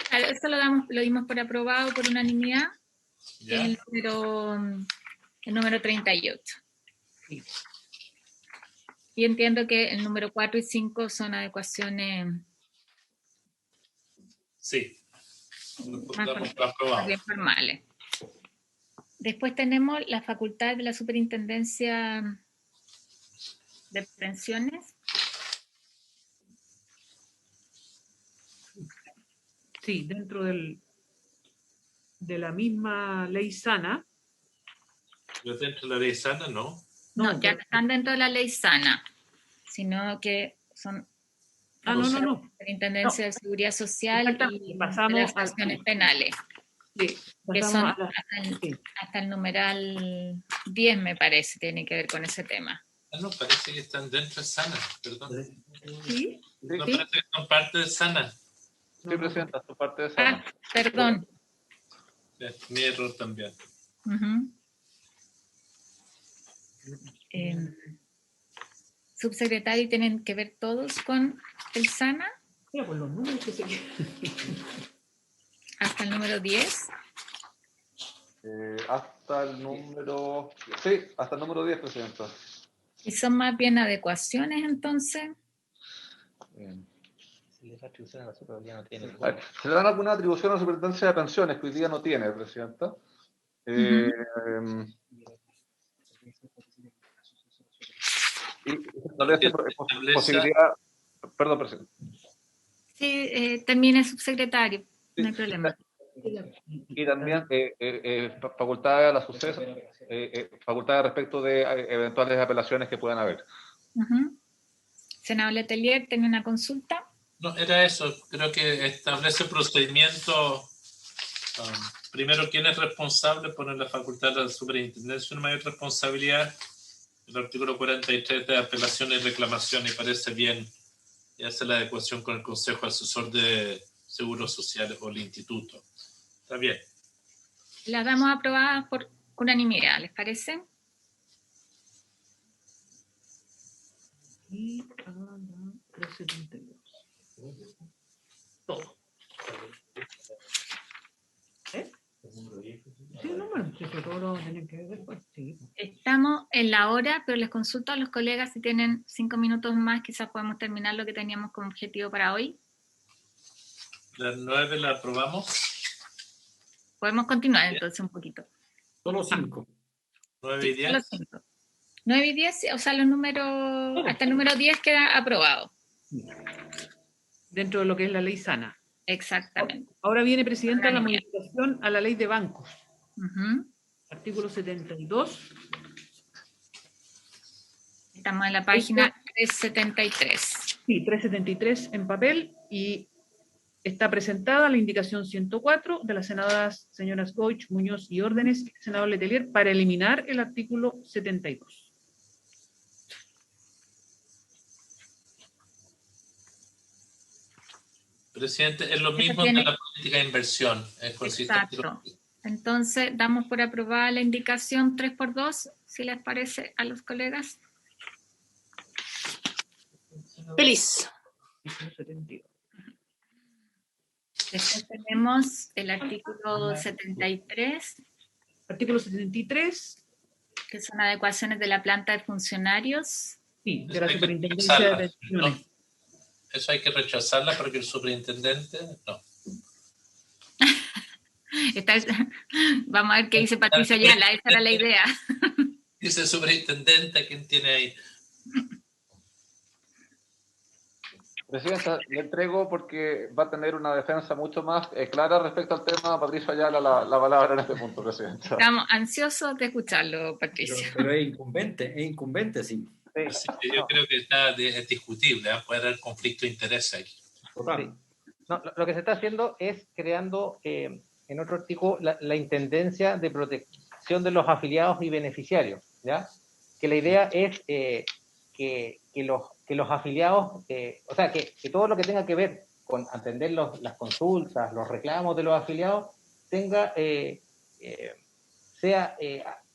Claro, eso lo dimos por aprobado por unanimidad, que es el número 38. Sí. Y entiendo que el número 4 y 5 son adecuaciones Sí. Más Aprobado. bien formales. Después tenemos la facultad de la Superintendencia de Pensiones. Sí, dentro de la misma ley sana. Pero dentro de la ley sana, ¿no? No, ya pero- no están dentro de la ley sana, sino que son no. Superintendencia de Seguridad Social Exactamente, y de pasamos las sanciones penales, Sí, que pasamos son a la- sí. hasta el numeral 10, me parece, tiene que ver con ese tema. Ah, no, parece que están dentro de sana, perdón. ¿Sí? No, ¿Sí? parece que son parte de sana. Sí, presidenta, su parte de sana. Perdón. Mi error también. Uh-huh. Subsecretario, ¿tienen que ver todos con el SANA? Mira, por los números que se Hasta el número 10. Hasta el número... Sí, hasta el número 10, presidenta. ¿Y son más bien adecuaciones entonces? Si le da atribución a la SUPE, hoy día no tiene. A ver, ¿se le dan alguna atribución a la Superintendencia de Pensiones que hoy día no tiene, presidenta? Y establece posibilidad... Perdón, presidente. Sí, termine subsecretario, no hay problema. Y también facultades a la suceso, facultades respecto de eventuales apelaciones que puedan haber. Uh-huh. Senador Letelier, ¿tiene una consulta? No, era eso. Creo que establece procedimiento. Primero, ¿quién es responsable? Poner la facultad de la superintendencia una mayor responsabilidad. El artículo 43 de apelaciones y reclamaciones, y parece bien, y hace la adecuación con el Consejo Asesor de Seguros Sociales o el Instituto. Está bien. Las damos aprobadas por unanimidad, ¿les parece? Y a la 372. Todo. Sí, el número, eso todo lo tienen que ver después. Sí. Estamos en la hora, pero les consulto a los colegas si tienen 5 minutos más, quizás podemos terminar lo que teníamos como objetivo para hoy. ¿La 9 la aprobamos? Podemos continuar entonces un poquito. Solo 5. 9 y 10. 9 y 10, o sea, los números, hasta el número 10 queda aprobado. Dentro de lo que es la ley sana. Exactamente. Ahora viene, presidenta, la modificación a la ley de bancos. Uh-huh. Artículo 72. Estamos en la página 373. Sí, 373 en papel y está presentada la indicación 104 de las senadoras señoras Goich, Muñoz y Órdenes, senador Letelier, para eliminar el artículo 72. Presidente, es lo mismo de la política de inversión. Exacto. Entonces, damos por aprobada la indicación 3x2, si les parece a los colegas. Feliz. Después tenemos el artículo 73. Artículo 73. Que son adecuaciones de la planta de funcionarios. Sí, de la superintendencia de pensiones. No. Eso hay que rechazarla porque el superintendente, no. Vamos a ver qué dice Patricia Ayala, esa era la idea. Dice el superintendente, ¿quién tiene ahí? Presidenta, le entrego porque va a tener una defensa mucho más clara respecto al tema. Patricia Ayala, la palabra en este punto, presidenta. Estamos ansiosos de escucharlo, Patricia. Pero es incumbente, sí. Sí, yo creo que es discutible, puede haber conflicto de interés aquí. Total. No, lo que se está haciendo es creando en otro artículo la Intendencia de Protección de los Afiliados y Beneficiarios, ¿ya? Que la idea es que los afiliados, o sea, que todo lo que tenga que ver con atender las consultas, los reclamos de los afiliados, sea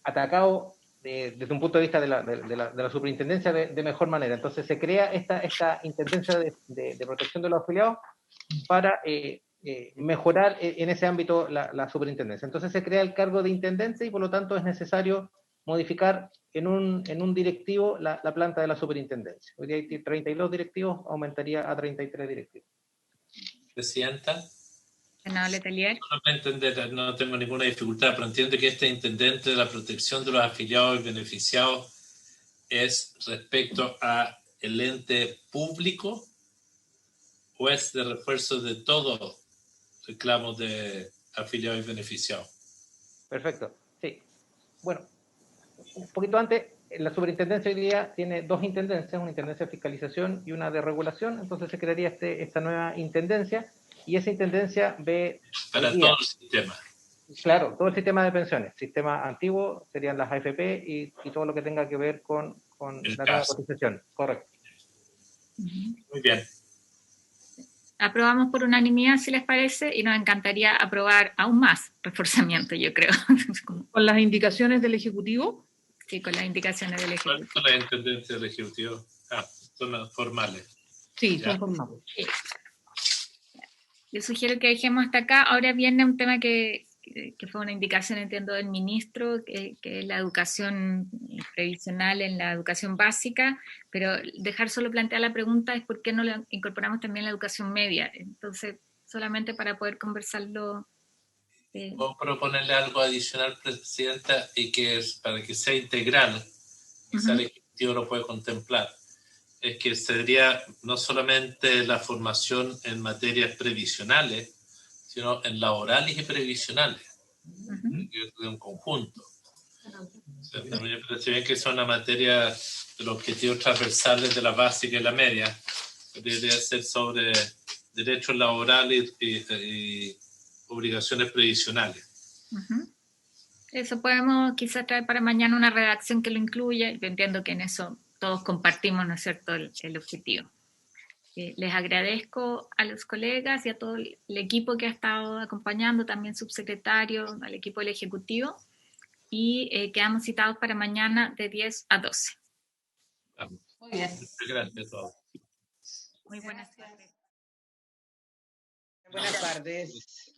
atacado desde un punto de vista de la superintendencia de mejor manera. Entonces se crea esta intendencia de protección de los afiliados para mejorar en ese ámbito la superintendencia. Entonces se crea el cargo de intendencia y por lo tanto es necesario modificar en un directivo la planta de la superintendencia. Hoy día hay 32 directivos, aumentaría a 33 directivos. Presidenta. Senador Letelier. No tengo ninguna dificultad, pero entiendo que este intendente de la protección de los afiliados y beneficiados es respecto a el ente público o es de refuerzo de todos reclamos de afiliados y beneficiados. Perfecto, sí. Bueno, un poquito antes, la superintendencia hoy día tiene dos intendencias, una intendencia de fiscalización y una de regulación, entonces se crearía esta nueva intendencia, y esa intendencia ve... Para todo el sistema. Claro, todo el sistema de pensiones. Sistema antiguo serían las AFP y todo lo que tenga que ver con la nueva cotización. Correcto. Muy bien. Aprobamos por unanimidad, si les parece, y nos encantaría aprobar aún más reforzamiento, yo creo. ¿Con las indicaciones del Ejecutivo? Sí, con las indicaciones del Ejecutivo. Con las intendencias del Ejecutivo. Son formales. Sí, son formales. Sí. Yo sugiero que dejemos hasta acá. Ahora viene un tema que fue una indicación, entiendo, del ministro, que es la educación previsional en la educación básica, pero dejar solo plantear la pregunta es por qué no le incorporamos también la educación media. Entonces, solamente para poder conversarlo. Puedo proponerle algo adicional, Presidenta, y que es para que sea integral, quizá el Ejecutivo lo puede contemplar. Es que sería no solamente la formación en materias previsionales, sino en laborales y previsionales, de un conjunto. O sea, también me parece bien que son una materia de los objetivos transversales de la básica y la media, debería ser sobre derechos laborales y obligaciones previsionales. Eso podemos quizás traer para mañana una redacción que lo incluya. Yo entiendo que en eso todos compartimos, ¿no es cierto?, el objetivo. Les agradezco a los colegas y a todo el equipo que ha estado acompañando, también subsecretario, al equipo del Ejecutivo, y quedamos citados para mañana de 10 a 12. Muy bien. Gracias a todos. Muy buenas tardes. Buenas tardes.